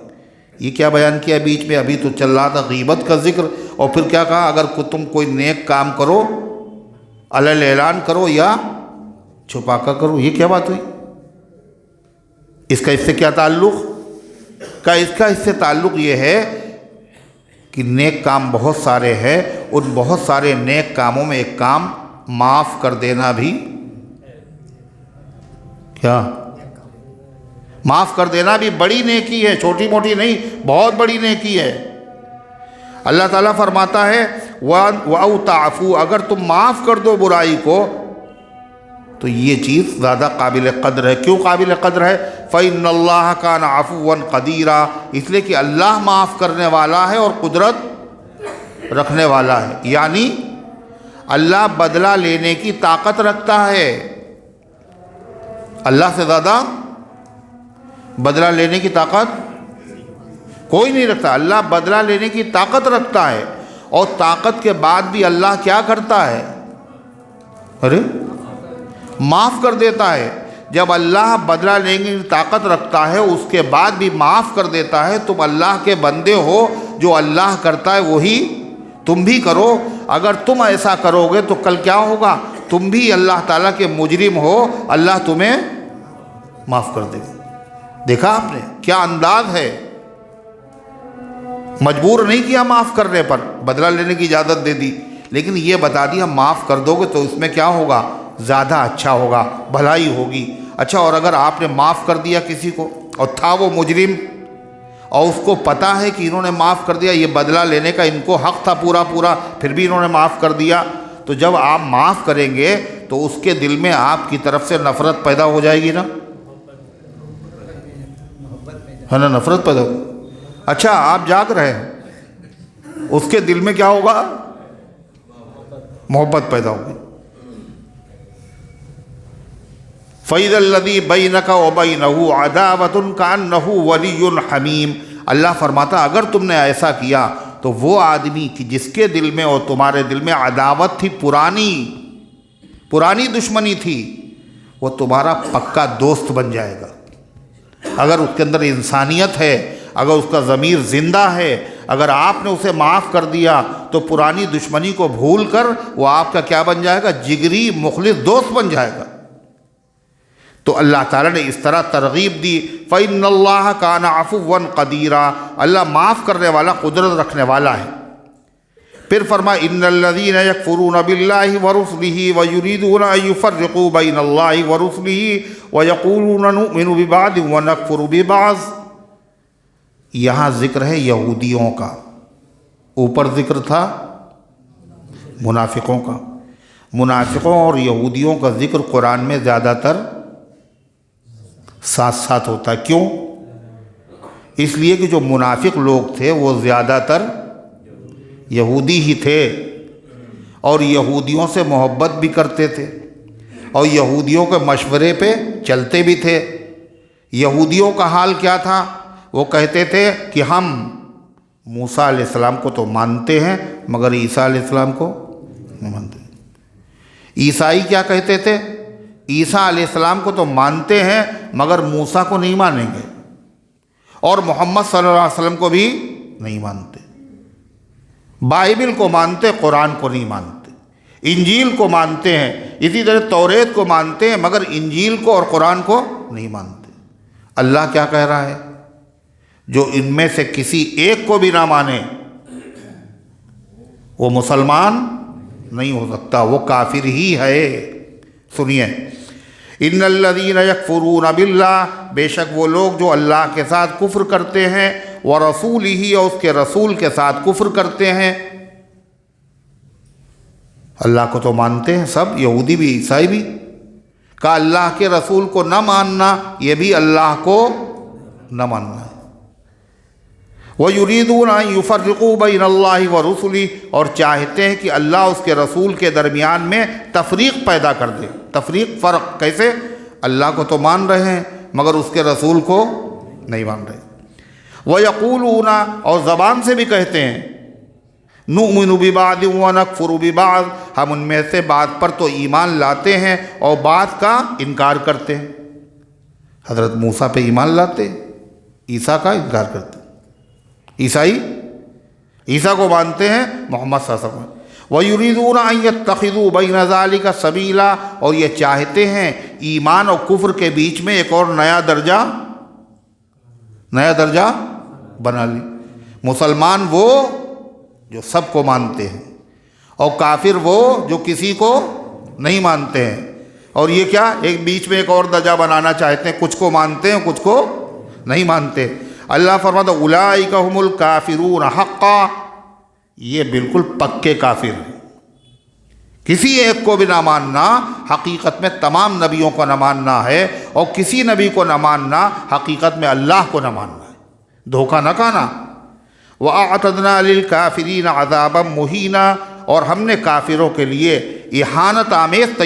Speaker 1: یہ کیا بیان کیا بیچ میں؟ ابھی تو چل رہا تھا غیبت کا ذکر، اور پھر کیا کہا؟ اگر تم کوئی نیک کام کرو علل اعلان کرو یا چھپا کر کرو۔ یہ کیا بات ہوئی؟ اس کا اس سے کیا تعلق؟ اس سے تعلق یہ ہے کہ نیک کام بہت سارے ہیں، ان بہت سارے نیک کاموں میں ایک کام معاف کر دینا بھی، کیا معاف کر دینا بھی بڑی نیکی ہے، چھوٹی موٹی نہیں، بہت بڑی نیکی ہے۔ اللہ تعالیٰ فرماتا ہے وَأَوْ تَعْفُوا، اگر تم معاف کر دو برائی کو تو یہ چیز زیادہ قابل قدر ہے۔ کیوں قابل قدر ہے؟ فَإِنَّ اللَّهَ كَانَ عَفُوًّا قَدِيرًا، اس لیے کہ اللہ معاف کرنے والا ہے اور قدرت رکھنے والا ہے، یعنی اللہ بدلہ لینے کی طاقت رکھتا ہے۔ اللہ سے زیادہ بدلہ لینے کی طاقت کوئی نہیں رکھتا، اللہ بدلہ لینے کی طاقت رکھتا ہے، اور طاقت کے بعد بھی اللہ کیا کرتا ہے؟ معاف کر دیتا ہے۔ جب اللہ بدلہ لینے کی طاقت رکھتا ہے اس کے بعد بھی معاف کر دیتا ہے، تم اللہ کے بندے ہو، جو اللہ کرتا ہے وہی تم بھی کرو۔ اگر تم ایسا کرو گے تو کل کیا ہوگا؟ تم بھی اللہ تعالیٰ کے مجرم ہو، اللہ تمہیں معاف کر دے گا۔ دیکھا آپ نے کیا انداز ہے؟ مجبور نہیں کیا معاف کرنے پر، بدلہ لینے کی اجازت دے دی، لیکن یہ بتا دیا معاف کر دو گے تو اس میں کیا ہوگا؟ زیادہ اچھا ہوگا، بھلائی ہوگی۔ اچھا، اور اگر آپ نے معاف کر دیا کسی کو، اور تھا وہ مجرم اور اس کو پتہ ہے کہ انہوں نے معاف کر دیا، یہ بدلہ لینے کا ان کو حق تھا پورا، پھر بھی انہوں نے معاف کر دیا، تو جب آپ معاف کریں گے تو اس کے دل میں آپ کی طرف سے نفرت پیدا ہو جائے گی نا، ہے نا، نفرت پیدا ہو۔ اچھا آپ جاگ رہے ہیں، اس کے دل میں کیا ہوگا؟ محبت پیدا ہوگی۔ فَإِذَا الَّذِي بَيْنَكَ وَبَيْنَهُ عَدَاوَةٌ كَأَنَّهُ وَلِيٌّ حَمِيمٌ، اللہ فرماتا اگر تم نے ایسا کیا تو وہ آدمی کہ جس کے دل میں اور تمہارے دل میں عداوت تھی، پرانی دشمنی تھی، وہ تمہارا پکا دوست بن جائے گا۔ اگر اس کے اندر انسانیت ہے، اگر اس کا ضمیر زندہ ہے، اگر آپ نے اسے معاف کر دیا تو پرانی دشمنی کو بھول کر وہ آپ کا کیا بن جائے گا؟ جگری مخلص دوست بن جائے گا۔ تو اللہ تعالیٰ نے اس طرح ترغیب دی، فَإِنَّ اللَّهَ كَانَ عَفُوًّا قَدِيرًا، اللہ معاف کرنے والا، قدرت رکھنے والا ہے۔ پھر فرمایا إِنَّ الَّذِينَ يَكْفُرُونَ بِاللَّهِ وَرُسُلِهِ وَيُرِيدُونَ أَن يُفَرِّقُوا بَيْنَ اللَّهِ وَرُسُلِهِ وَيَقُولُونَ نُؤْمِنُ بِبَعْضٍ وَنَكْفُرُ بِبَعْضٍ، یہاں ذکر ہے یہودیوں کا، اوپر ذکر تھا منافقوں کا۔ منافقوں اور یہودیوں کا ذکر قرآن میں زیادہ تر ساتھ ساتھ ہوتا ہے۔ کیوں؟ اس لیے کہ جو منافق لوگ تھے وہ زیادہ تر یہودی ہی تھے، اور یہودیوں سے محبت بھی کرتے تھے، اور یہودیوں کے مشورے پہ چلتے بھی تھے۔ یہودیوں کا حال کیا تھا؟ وہ کہتے تھے کہ ہم موسیٰ علیہ السلام کو تو مانتے ہیں مگر عیسیٰ علیہ السلام کو نہیں مانتے۔ عیسائی کیا کہتے تھے؟ عیسیٰ علیہ السلام کو تو مانتے ہیں مگر موسیٰ کو نہیں مانیں گے، اور محمد صلی اللہ علیہ وسلم کو بھی نہیں مانتے۔ بائبل کو مانتے، قرآن کو نہیں مانتے۔ انجیل کو مانتے ہیں، اسی طرح توریت کو مانتے ہیں مگر انجیل کو اور قرآن کو نہیں مانتے۔ اللہ کیا کہہ رہا ہے؟ جو ان میں سے کسی ایک کو بھی نہ مانے وہ مسلمان نہیں ہو سکتا، وہ کافر ہی ہے۔ سنیے، ان الذین یکفرون باللہ، بے شک وہ لوگ جو اللہ کے ساتھ کفر کرتے ہیں، ورسولہ، اور اس کے رسول کے ساتھ کفر کرتے ہیں۔ اللہ کو تو مانتے ہیں سب، یہودی بھی عیسائی بھی، کہ اللہ کے رسول کو نہ ماننا یہ بھی اللہ کو نہ ماننا ہے۔ وَيُرِيدُونَ أَن يُفَرِّقُوا بَيْنَ اللَّهِ وَرُسُلِهِ، اور چاہتے ہیں کہ اللہ اس کے رسول کے درمیان میں تفریق پیدا کر دے۔ تفریق، فرق کیسے؟ اللہ کو تو مان رہے ہیں مگر اس کے رسول کو نہیں مان رہے۔ وَيَقُولُونَ، اور زبان سے بھی کہتے ہیں، نُؤْمِنُ بِبَعْضٍ وَنَكْفُرُ بِبَعْضٍ، ہم ان میں سے بات پر تو ایمان لاتے ہیں اور بات کا انکار کرتے ہیں۔ حضرت موسیٰ پہ ایمان لاتے، عیسیٰ کا انکار کرتے۔ عیسیٰ کو مانتے ہیں، محمد صلی اللہ علیہ وسلم۔ وَيُرِيدُونَ أَن يَتَّخِذُوا بَيْنَ ذَلِكَ سَبِيلًا، اور یہ چاہتے ہیں ایمان اور کفر کے بیچ میں ایک اور نیا درجہ بنا لیں۔ مسلمان وہ جو سب کو مانتے ہیں، اور کافر وہ جو کسی کو نہیں مانتے ہیں، اور یہ کیا ایک بیچ میں ایک اور درجہ بنانا چاہتے ہیں، کچھ کو مانتے ہیں کچھ کو نہیں مانتے۔ اللہ فرماتا اولئک ھم الکافرون حقا، یہ بالکل پکے کافر ہیں۔ کسی ایک کو بھی نہ ماننا حقیقت میں تمام نبیوں کو نہ ماننا ہے، اور کسی نبی کو نہ ماننا حقیقت میں اللہ کو نہ ماننا ہے، دھوکہ نہ کھانا۔ وَأَعْتَدْنَا لِلْكَافِرِينَ عَذَابًا مُهِينًا، اور ہم نے کافروں کے لیے اہانت آمیز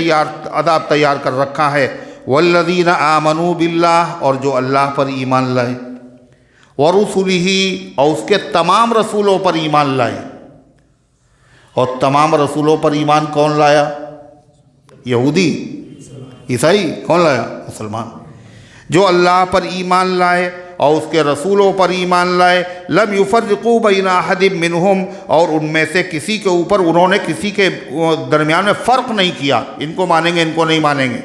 Speaker 1: عذاب تیار کر رکھا ہے۔ وَالَّذِينَ آمَنُوا بِاللَّهِ، اور جو اللہ پر ایمان لائے، وَرُسُلِهِ، اور اس کے تمام رسولوں پر ایمان لائے۔ اور تمام رسولوں پر ایمان کون لایا؟ یہودی، عیسائی، کون لایا؟ مسلمان۔ جو اللہ پر ایمان لائے اور اس کے رسولوں پر ایمان لائے، لم یفرقوا بین احد منہم، اور ان میں سے کسی کے اوپر انہوں نے کسی کے درمیان میں فرق نہیں کیا، ان کو مانیں گے ان کو نہیں مانیں گے۔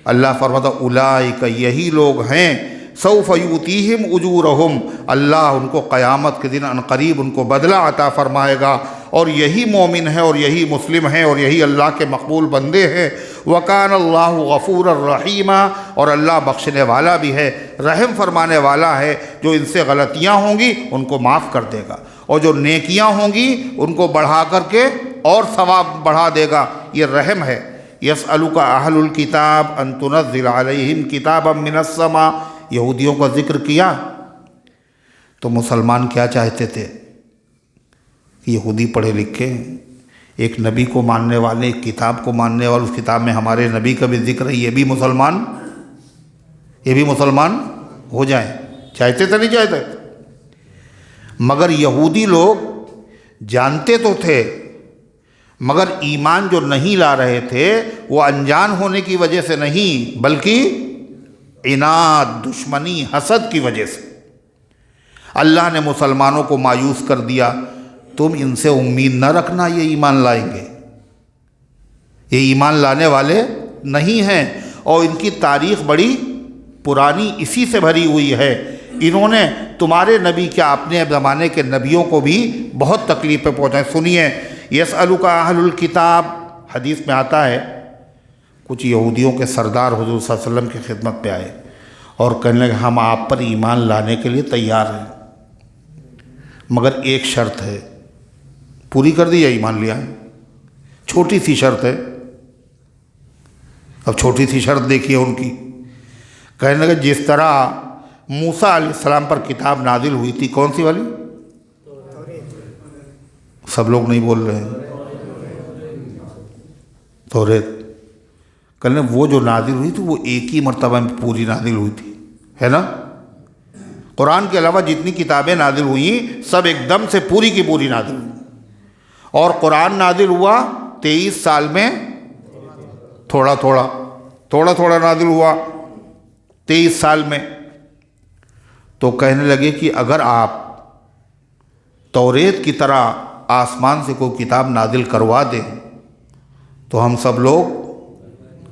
Speaker 1: اللہ فرماتا اولئک، یہی لوگ ہیں، سوف یؤتیہم اجورہم، اللہ ان کو قیامت کے دن عنقریب ان کو بدلہ عطا فرمائے گا، اور یہی مومن ہے اور یہی مسلم ہیں اور یہی اللہ کے مقبول بندے ہیں۔ وَكَانَ اللَّهُ غَفُورًا رَحِيمًا، اور اللہ بخشنے والا بھی ہے، رحم فرمانے والا ہے۔ جو ان سے غلطیاں ہوں گی ان کو معاف کر دے گا، اور جو نیکیاں ہوں گی ان کو بڑھا کر کے اور ثواب بڑھا دے گا، یہ رحم ہے۔ يَسْأَلُكَ أَهْلُ الْكِتَابِ أَن تُنَزِّلَ عَلَيْهِمْ كِتَابًا مِّنَ السَّمَاءِ، یہودیوں کا ذکر کیا تو مسلمان کیا چاہتے تھے کہ یہودی پڑھے لکھے ہیں، ایک نبی کو ماننے والے، ایک کتاب کو ماننے والے، اس کتاب میں ہمارے نبی کا بھی ذکر ہے، یہ بھی مسلمان ہو جائیں۔ چاہتے تھے نہیں چاہتے؟ مگر یہودی لوگ جانتے تو تھے، مگر ایمان جو نہیں لا رہے تھے وہ انجان ہونے کی وجہ سے نہیں، بلکہ عناد، دشمنی، حسد کی وجہ سے۔ اللہ نے مسلمانوں کو مایوس کر دیا، تم ان سے امید نہ رکھنا یہ ایمان لائیں گے، یہ ایمان لانے والے نہیں ہیں، اور ان کی تاریخ بڑی پرانی اسی سے بھری ہوئی ہے۔ انہوں نے تمہارے نبی کیا اپنے زمانے کے نبیوں کو بھی بہت تکلیفیں پہنچائیں۔ سنیے، یسألک اہل الکتاب، حدیث میں آتا ہے کچھ یہودیوں کے سردار حضور صلی اللہ علیہ وسلم کی خدمت پہ آئے اور کہنے لگے ہم آپ پر ایمان لانے کے لیے تیار ہیں، مگر ایک شرط ہے، پوری کر دی یا ایمان لیا ہے؟ چھوٹی سی شرط ہے۔ اب چھوٹی سی شرط دیکھیے ان کی، کہنے لگے جس طرح موسیٰ علیہ السلام پر کتاب نازل ہوئی تھی، کون سی والی؟ سب لوگ نہیں بول رہے ہیں، توریت۔ کہنے وہ جو نازل ہوئی تھی وہ ایک ہی مرتبہ میں پوری نازل ہوئی تھی، ہے نا؟ قرآن کے علاوہ جتنی کتابیں نازل ہوئیں سب ایک دم سے پوری کی پوری نازل ہوئی، اور قرآن نازل ہوا 23 سال میں تھوڑا تھوڑا نازل ہوا 23 سال میں۔ تو کہنے لگے کہ اگر آپ توریت کی طرح آسمان سے کوئی کتاب نازل کروا دیں تو ہم سب لوگ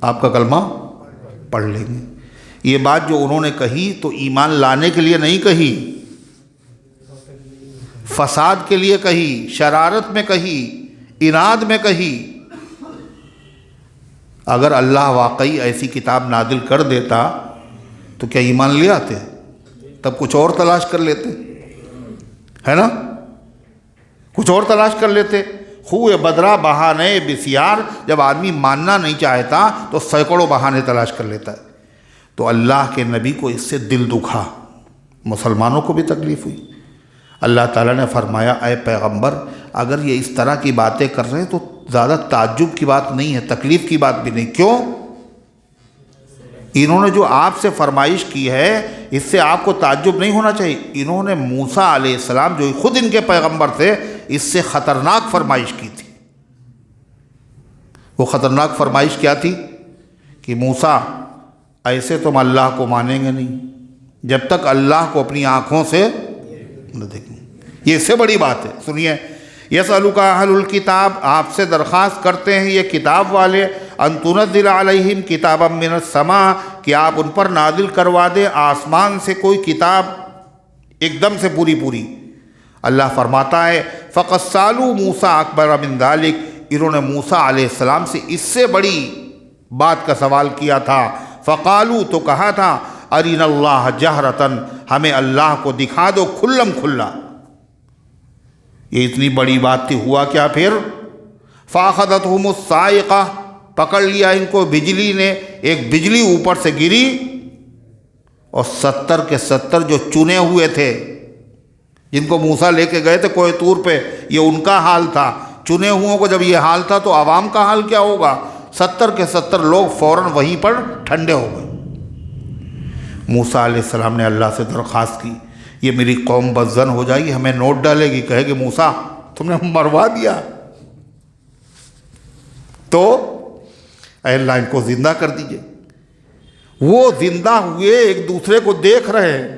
Speaker 1: آپ کا کلمہ پڑھ لیں گے۔ یہ بات جو انہوں نے کہی تو ایمان لانے کے لیے نہیں کہی، فساد کے لیے کہی، شرارت میں کہی، عناد میں کہی۔ اگر اللہ واقعی ایسی کتاب نازل کر دیتا تو کیا ایمان لے آتے؟ تب کچھ اور تلاش کر لیتے، ہے نا؟ کچھ اور تلاش کر لیتے۔ خوہ بدرا بہانے بسیار، جب آدمی ماننا نہیں چاہتا تو سینکڑوں بہانے تلاش کر لیتا ہے۔ تو اللہ کے نبی کو اس سے دل دکھا، مسلمانوں کو بھی تکلیف ہوئی۔ اللہ تعالیٰ نے فرمایا اے پیغمبر اگر یہ اس طرح کی باتیں کر رہے ہیں تو زیادہ تعجب کی بات نہیں ہے، تکلیف کی بات بھی نہیں۔ کیوں؟ انہوں نے جو آپ سے فرمائش کی ہے اس سے آپ کو تعجب نہیں ہونا چاہیے۔ انہوں نے موسیٰ علیہ السلام جو خود ان کے پیغمبر تھے اس سے خطرناک فرمائش کی تھی۔ وہ خطرناک فرمائش کیا تھی کہ موسیٰ ایسے تم اللہ کو مانیں گے نہیں جب تک اللہ کو اپنی آنکھوں سے نہ دیکھیں۔ یہ اس سے بڑی بات ہے۔ سنیے، یسألک اہل الکتاب، آپ سے درخواست کرتے ہیں یہ کتاب والے، ان تنزل علیہم کتابا من السماء، کہ آپ ان پر نازل کروا دیں آسمان سے کوئی کتاب ایک دم سے پوری۔ اللہ فرماتا ہے فقد سالوا موسیٰ اکبر من ذلک، انہوں نے موسیٰ علیہ السلام سے اس سے بڑی بات کا سوال کیا تھا۔ فقالوا، تو کہا تھا، ارنا اللہ جہرتن، ہمیں اللہ کو دکھا دو کھلم کھلا۔ یہ اتنی بڑی بات تھی، ہوا کیا پھر؟ فاخذتہم الصاعقہ، پکڑ لیا ان کو بجلی نے، ایک بجلی اوپر سے گری اور 70 کے 70 جو چنے ہوئے تھے جن کو موسیٰ لے کے گئے تھے کوہ طور پہ، یہ ان کا حال تھا۔ چنے ہوئوں کو جب یہ حال تھا تو عوام کا حال کیا ہوگا؟ 70 کے 70 لوگ فوراً وہیں پر ٹھنڈے ہو گئے۔ موسیٰ علیہ السلام نے اللہ سے درخواست کی یہ میری قوم بدظن ہو جائے گی، ہمیں نوٹ ڈالے گی، کہے گی موسیٰ تم نے مروا دیا، تو اے اللہ ان کو زندہ کر دیجئے۔ وہ زندہ ہوئے، ایک دوسرے کو دیکھ رہے ہیں،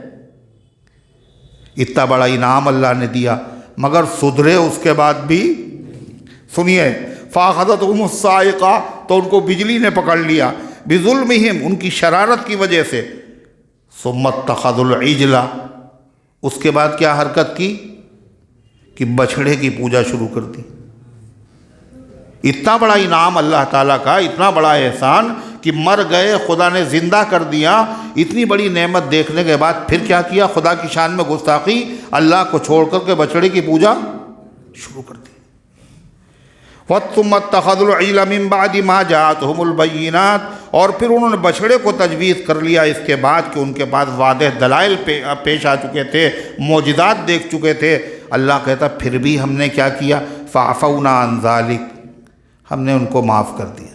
Speaker 1: اتنا بڑا انعام اللہ نے دیا، مگر سدھرے اس کے بعد بھی۔ سنیے، فاخذتہم الصاعقہ، تو ان کو بجلی نے پکڑ لیا، بظلمہم، ان کی شرارت کی وجہ سے۔ ثم اتخذوا العجل، اس کے بعد کیا حرکت کی کہ بچھڑے کی پوجا شروع کر دی۔ اتنا بڑا انعام اللہ تعالیٰ کا، اتنا بڑا احسان کہ مر گئے، خدا نے زندہ کر دیا، اتنی بڑی نعمت دیکھنے کے بعد پھر کیا کیا؟ خدا کی شان میں گستاخی، اللہ کو چھوڑ کر کے بچڑے کی پوجا شروع کر دی۔ وَثُمَّ اتَّخَذُوا الْعِجْلَ مِن بَعْدِ مَا جَاءَتْهُمُ الْبَيِّنَاتُ، اور پھر انہوں نے بچڑے کو تجویز کر لیا اس کے بعد کہ ان کے پاس واضح دلائل پیش آ چکے تھے، معجزات دیکھ چکے تھے۔ اللہ کہتا پھر بھی ہم نے کیا کیا؟ فَعَفَوْنَا عَنْ ذَلِكَ، ہم نے ان کو معاف کر دیا،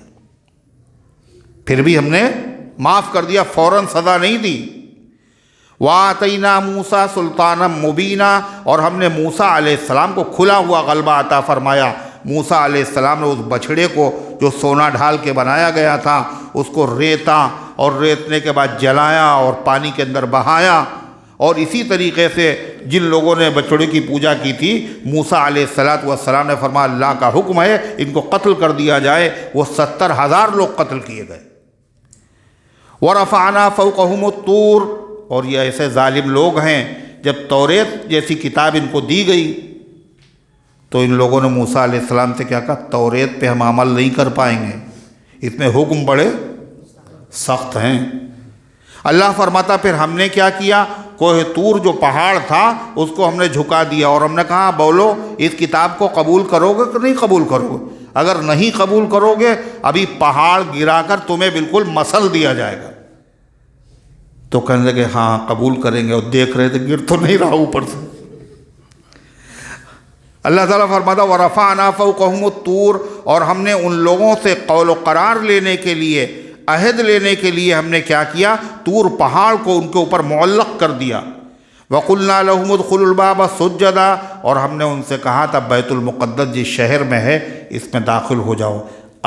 Speaker 1: پھر بھی ہم نے معاف کر دیا، فوراً سزا نہیں دی۔ وَآتَيْنَا مُوسَىٰ سُلْطَانًا مُبِينًا، اور ہم نے موسیٰ علیہ السلام کو کھلا ہوا غلبہ عطا فرمایا۔ موسیٰ علیہ السلام نے اس بچھڑے کو جو سونا ڈھال کے بنایا گیا تھا اس کو ریتا، اور ریتنے کے بعد جلایا اور پانی کے اندر بہایا، اور اسی طریقے سے جن لوگوں نے بچڑے کی پوجا کی تھی موسیٰ علیہ السلام نے فرمایا اللہ کا حکم ہے ان کو قتل کر دیا جائے، وہ 70,000 لوگ قتل کیے گئے۔ وَرَفَعْنَا فَوْقَهُمُ الطُّورَ، اور یہ ایسے ظالم لوگ ہیں جب توریت جیسی کتاب ان کو دی گئی تو ان لوگوں نے موسیٰ علیہ السلام سے کیا کہا؟ توریت پہ ہم عمل نہیں کر پائیں گے، اس میں حکم بڑے سخت ہیں۔ اللہ فرماتا پھر ہم نے کیا کیا؟ کوہ طور جو پہاڑ تھا اس کو ہم نے جھکا دیا، اور ہم نے کہا بولو اس کتاب کو قبول کرو گے کہ نہیں قبول کرو گے؟ اگر نہیں قبول کرو گے ابھی پہاڑ گرا کر تمہیں بالکل مسل دیا جائے گا۔ تو کہنے لگے ہاں قبول کریں گے، اور دیکھ رہے تھے گر تو نہیں رہا اوپر سے۔ اللہ تعالیٰ فرماتا وَرَفَعْنَا فَوْقَهُمُ الطُّورَ، اور ہم نے ان لوگوں سے قول و قرار لینے کے لیے، عہد لینے کے لیے ہم نے کیا کیا؟ طور پہاڑ کو ان کے اوپر معلق کر دیا۔ وَقُلْنَا لَهُمُ ادْخُلُوا الْبَابَ سُجَّدًا، اور ہم نے ان سے کہا تھا بیت المقدس جس شہر میں ہے اس میں داخل ہو جاؤ،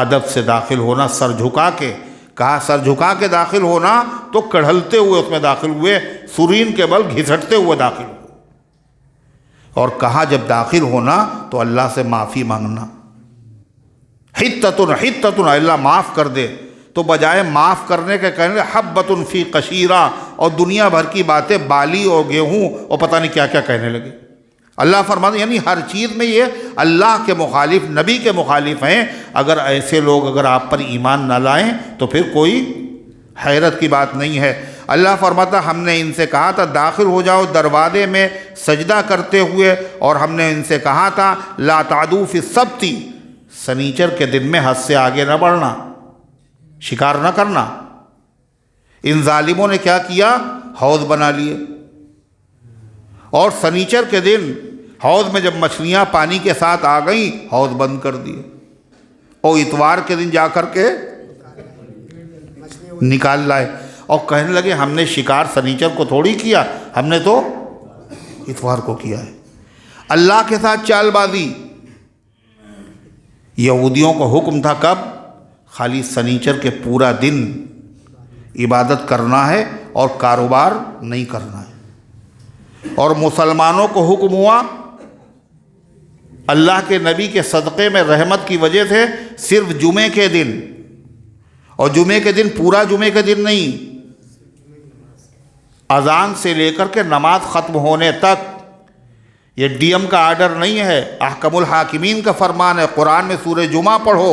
Speaker 1: ادب سے داخل ہونا، سر جھکا کے، کہا سر جھکا کے داخل ہونا تو کڑھلتے ہوئے اس میں داخل ہوئے، سرین کے بل گھسٹتے ہوئے داخل ہوئے، اور کہا جب داخل ہونا تو اللہ سے معافی مانگنا، حتتن حتتن، اللہ معاف کر دے، تو بجائے معاف کرنے کے کہنے حبتن فی قشیرہ، اور دنیا بھر کی باتیں بالی اور گیہوں اور پتہ نہیں کیا کیا کہنے لگے۔ اللہ فرماتے یعنی ہر چیز میں یہ اللہ کے مخالف، نبی کے مخالف ہیں، اگر ایسے لوگ اگر آپ پر ایمان نہ لائیں تو پھر کوئی حیرت کی بات نہیں ہے۔ اللہ فرماتا ہم نے ان سے کہا تھا داخل ہو جاؤ دروازے میں سجدہ کرتے ہوئے، اور ہم نے ان سے کہا تھا لا تعدوا فی السبت، سنیچر کے دن میں حد سے آگے نہ بڑھنا، شکار نہ کرنا۔ ان ظالموں نے کیا کیا؟ حوض بنا لیے، اور سنیچر کے دن حوض میں جب مچھلیاں پانی کے ساتھ آ گئیں حوض بند کر دیے، اور اتوار کے دن جا کر کے نکال لائے، اور کہنے لگے ہم نے شکار سنیچر کو تھوڑی کیا، ہم نے تو اتوار کو کیا ہے۔ اللہ کے ساتھ چال بازی۔ یہودیوں کو حکم تھا کب؟ خالی سنیچر کے پورا دن عبادت کرنا ہے اور کاروبار نہیں کرنا ہے، اور مسلمانوں کو حکم ہوا اللہ کے نبی کے صدقے میں رحمت کی وجہ سے صرف جمعے کے دن، اور جمعے کے دن پورا جمعے کے دن نہیں، اذان سے لے کر کے نماز ختم ہونے تک۔ یہ ڈی ایم کا آرڈر نہیں ہے، احکم الحاکمین کا فرمان ہے۔ قرآن میں سورہ جمعہ پڑھو،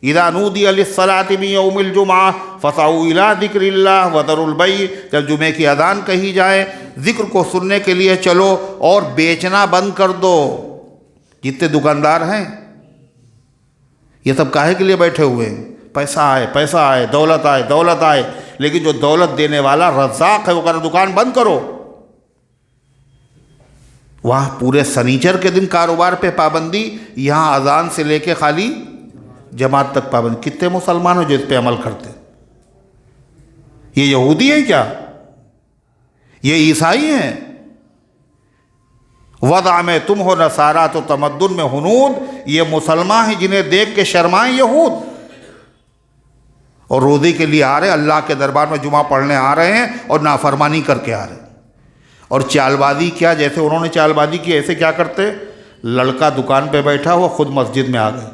Speaker 1: اذا نودی للصلاۃ من یوم الجمعہ فسعوا الی ذکر اللہ وذروا البیع، جب جمعے کی اذان کہی جائے ذکر کو سننے کے لیے چلو اور بیچنا بند کر دو۔ جتنے دکاندار ہیں یہ سب کاہے کے لیے بیٹھے ہوئے ہیں؟ پیسہ آئے پیسہ آئے، دولت آئے دولت آئے، لیکن جو دولت دینے والا رزاق ہے وہ کہہ دکان بند کرو۔ وہاں پورے سنیچر کے دن کاروبار پہ پابندی، یہاں اذان سے لے کے خالی جماعت تک پابندی۔ کتنے مسلمان ہو جو اس پہ عمل کرتے؟ یہ یہودی ہیں کیا؟ یہ عیسائی ہیں؟ وضع میں تم ہو نصارہ تو تمدن میں ہنود، یہ مسلمان ہیں جنہیں دیکھ کے شرمائیں یہود، اور روزے کے لیے آ رہے ہیں، اللہ کے دربار میں جمعہ پڑھنے آ رہے ہیں اور نافرمانی کر کے آ رہے ہیں۔ اور چال بازی کیا؟ جیسے انہوں نے چال بازی کی ایسے کیا کرتے؟ لڑکا دکان پہ بیٹھا ہوا خود مسجد میں آ گئے،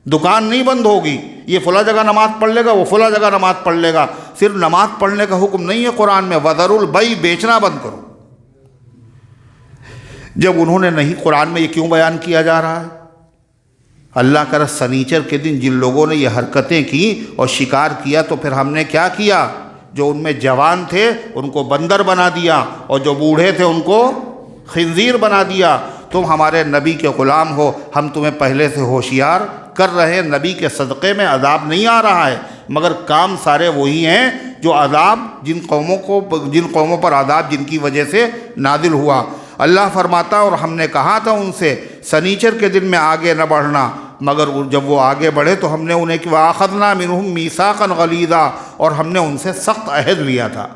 Speaker 1: دکان نہیں بند ہوگی، یہ فلاں جگہ نماز پڑھ لے گا، وہ فلاں جگہ نماز پڑھ لے گا۔ صرف نماز پڑھنے کا حکم نہیں ہے قرآن میں، وذروا البیع، بیچنا بند کرو۔ جب انہوں نے نہیں، قرآن میں یہ کیوں بیان کیا جا رہا ہے؟ اللہ کا سنیچر کے دن جن لوگوں نے یہ حرکتیں کی اور شکار کیا تو پھر ہم نے کیا کیا؟ جو ان میں جوان تھے ان کو بندر بنا دیا اور جو بوڑھے تھے ان کو خنزیر بنا دیا۔ تم ہمارے نبی کے غلام ہو، ہم تمہیں پہلے سے ہوشیار کر رہے ہیں، نبی کے صدقے میں عذاب نہیں آ رہا ہے، مگر کام سارے وہی ہیں جو عذاب جن قوموں پر عذاب جن کی وجہ سے نازل ہوا۔ اللہ فرماتا اور ہم نے کہا تھا ان سے سنیچر کے دن میں آگے نہ بڑھنا، مگر جب وہ آگے بڑھے تو ہم نے انہیں کہ وَأَخَذْنَا مِنْهُمْ مِيثَاقًا غَلِيظًا، اور ہم نے ان سے سخت عہد لیا تھا۔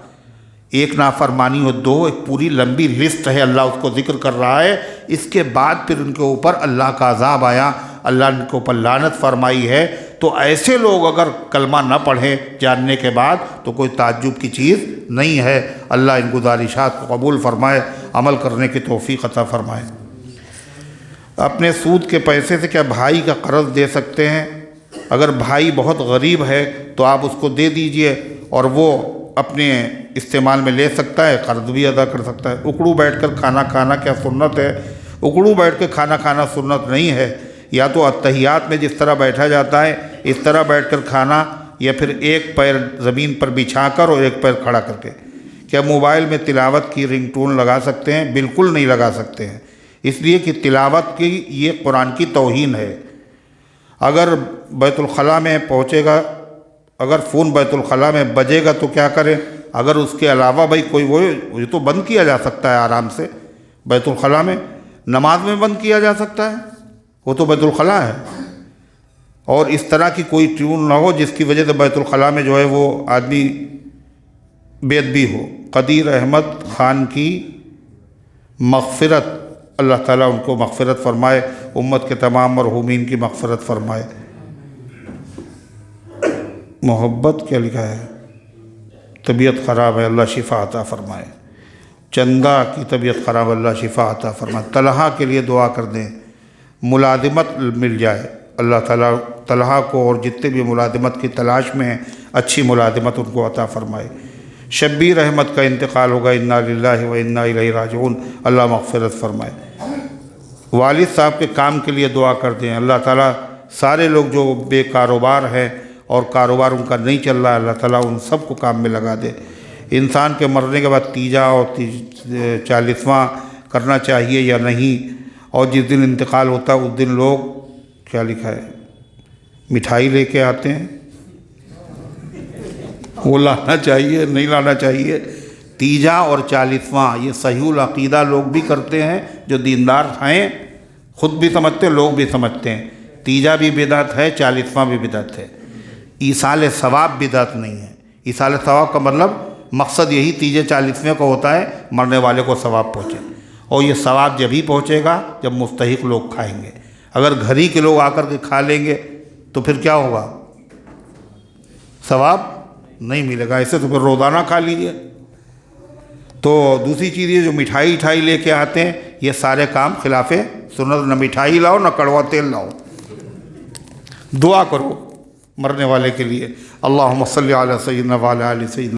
Speaker 1: ایک نافرمانی اور دو، ایک پوری لمبی لسٹ ہے، اللہ اس کو ذکر کر رہا ہے۔ اس کے بعد پھر ان کے اوپر اللہ کا عذاب آیا، اللہ ان کے اوپر لعنت فرمائی ہے۔ تو ایسے لوگ اگر کلمہ نہ پڑھیں جاننے کے بعد تو کوئی تعجب کی چیز نہیں ہے۔ اللہ ان گزارشات کو قبول فرمائے، عمل کرنے کی توفیق عطا فرمائے۔ اپنے سود کے پیسے سے کیا بھائی کا قرض دے سکتے ہیں؟ اگر بھائی بہت غریب ہے تو آپ اس کو دے دیجئے اور وہ اپنے استعمال میں لے سکتا ہے، قرض بھی ادا کر سکتا ہے۔ اکڑو بیٹھ کر کھانا کھانا کیا سنت ہے؟ اکڑو بیٹھ کے کھانا کھانا سنت نہیں ہے۔ یا تو اتحیات میں جس طرح بیٹھا جاتا ہے اس طرح بیٹھ کر کھانا، یا پھر ایک پیر زمین پر بچھا کر اور ایک پیر کھڑا کر کے۔ کیا موبائل میں تلاوت کی رنگ ٹون لگا سکتے ہیں؟ بالکل نہیں لگا سکتے ہیں، اس لیے کہ تلاوت کی یہ قرآن کی توہین ہے۔ اگر بیت الخلاء میں پہنچے گا، اگر فون بیت الخلاء میں بجے گا تو کیا کریں؟ اگر اس کے علاوہ بھائی کوئی وہ یہ تو بند کیا جا سکتا ہے آرام سے، بیت الخلاء میں نماز میں بند کیا جا سکتا ہے، وہ تو بیت الخلاء ہے۔ اور اس طرح کی کوئی ٹیون نہ ہو جس کی وجہ سے بیت الخلاء میں جو ہے وہ آدمی بے ادبی ہو۔ قدیر احمد خان کی مغفرت، اللہ تعالیٰ ان کو مغفرت فرمائے، امت کے تمام مرحومین کی مغفرت فرمائے۔ محبت کیا لکھا ہے؟ طبیعت خراب ہے، اللہ شفا عطا فرمائے۔ چندہ کی طبیعت خراب ہے، اللہ شفا عطا فرمائے۔ طلحہ کے لیے دعا کر دیں، ملازمت مل جائے، اللہ تعالیٰ طلحہ کو اور جتنے بھی ملازمت کی تلاش میں ہیں اچھی ملازمت ان کو عطا فرمائے۔ شبیر احمد کا انتقال ہوگا، انا للہ و انا الیہ راجعون، اللہ مغفرت فرمائے۔ والد صاحب کے کام کے لیے دعا کر دیں، اللہ تعالیٰ سارے لوگ جو بے کاروبار ہیں اور کاروبار ان کا نہیں چل رہا ہے، اللہ تعالیٰ ان سب کو کام میں لگا دے۔ انسان کے مرنے کے بعد تیجا اور 40واں کرنا چاہیے یا نہیں؟ اور جس دن انتقال ہوتا ہے اس دن لوگ کیا لکھا ہے مٹھائی لے کے آتے ہیں، وہ لانا چاہیے نہیں لانا چاہیے؟ تیجا اور 40واں یہ صحیح العقیدہ لوگ بھی کرتے ہیں جو دیندار ہیں، خود بھی سمجھتے ہیں، لوگ بھی سمجھتے ہیں۔ تیجا بھی بدعت ہے، 40واں بھی بدعت ہے۔ ایصال ثواب بدعت نہیں ہے۔ ایصال ثواب کا مطلب مقصد یہی تیجے 40ویں کا ہوتا ہے مرنے والے کو ثواب پہنچے، اور یہ ثواب جب ہی پہنچے گا جب مستحق لوگ کھائیں گے۔ اگر گھر ہی کے لوگ آ کر کے کھا لیں گے تو پھر کیا ہوگا؟ ثواب نہیں ملے گا، ایسے تو پھر روزانہ کھا لیجیے۔ تو دوسری چیز یہ جو مٹھائی لے کے آتے ہیں یہ سارے کام خلاف سنت، نہ مٹھائی لاؤ نہ کڑوا تیل لاؤ۔ دعا کرو مرنے والے کے لیے، اللہم صلی علی سیدنا وعلی آل سیدنا۔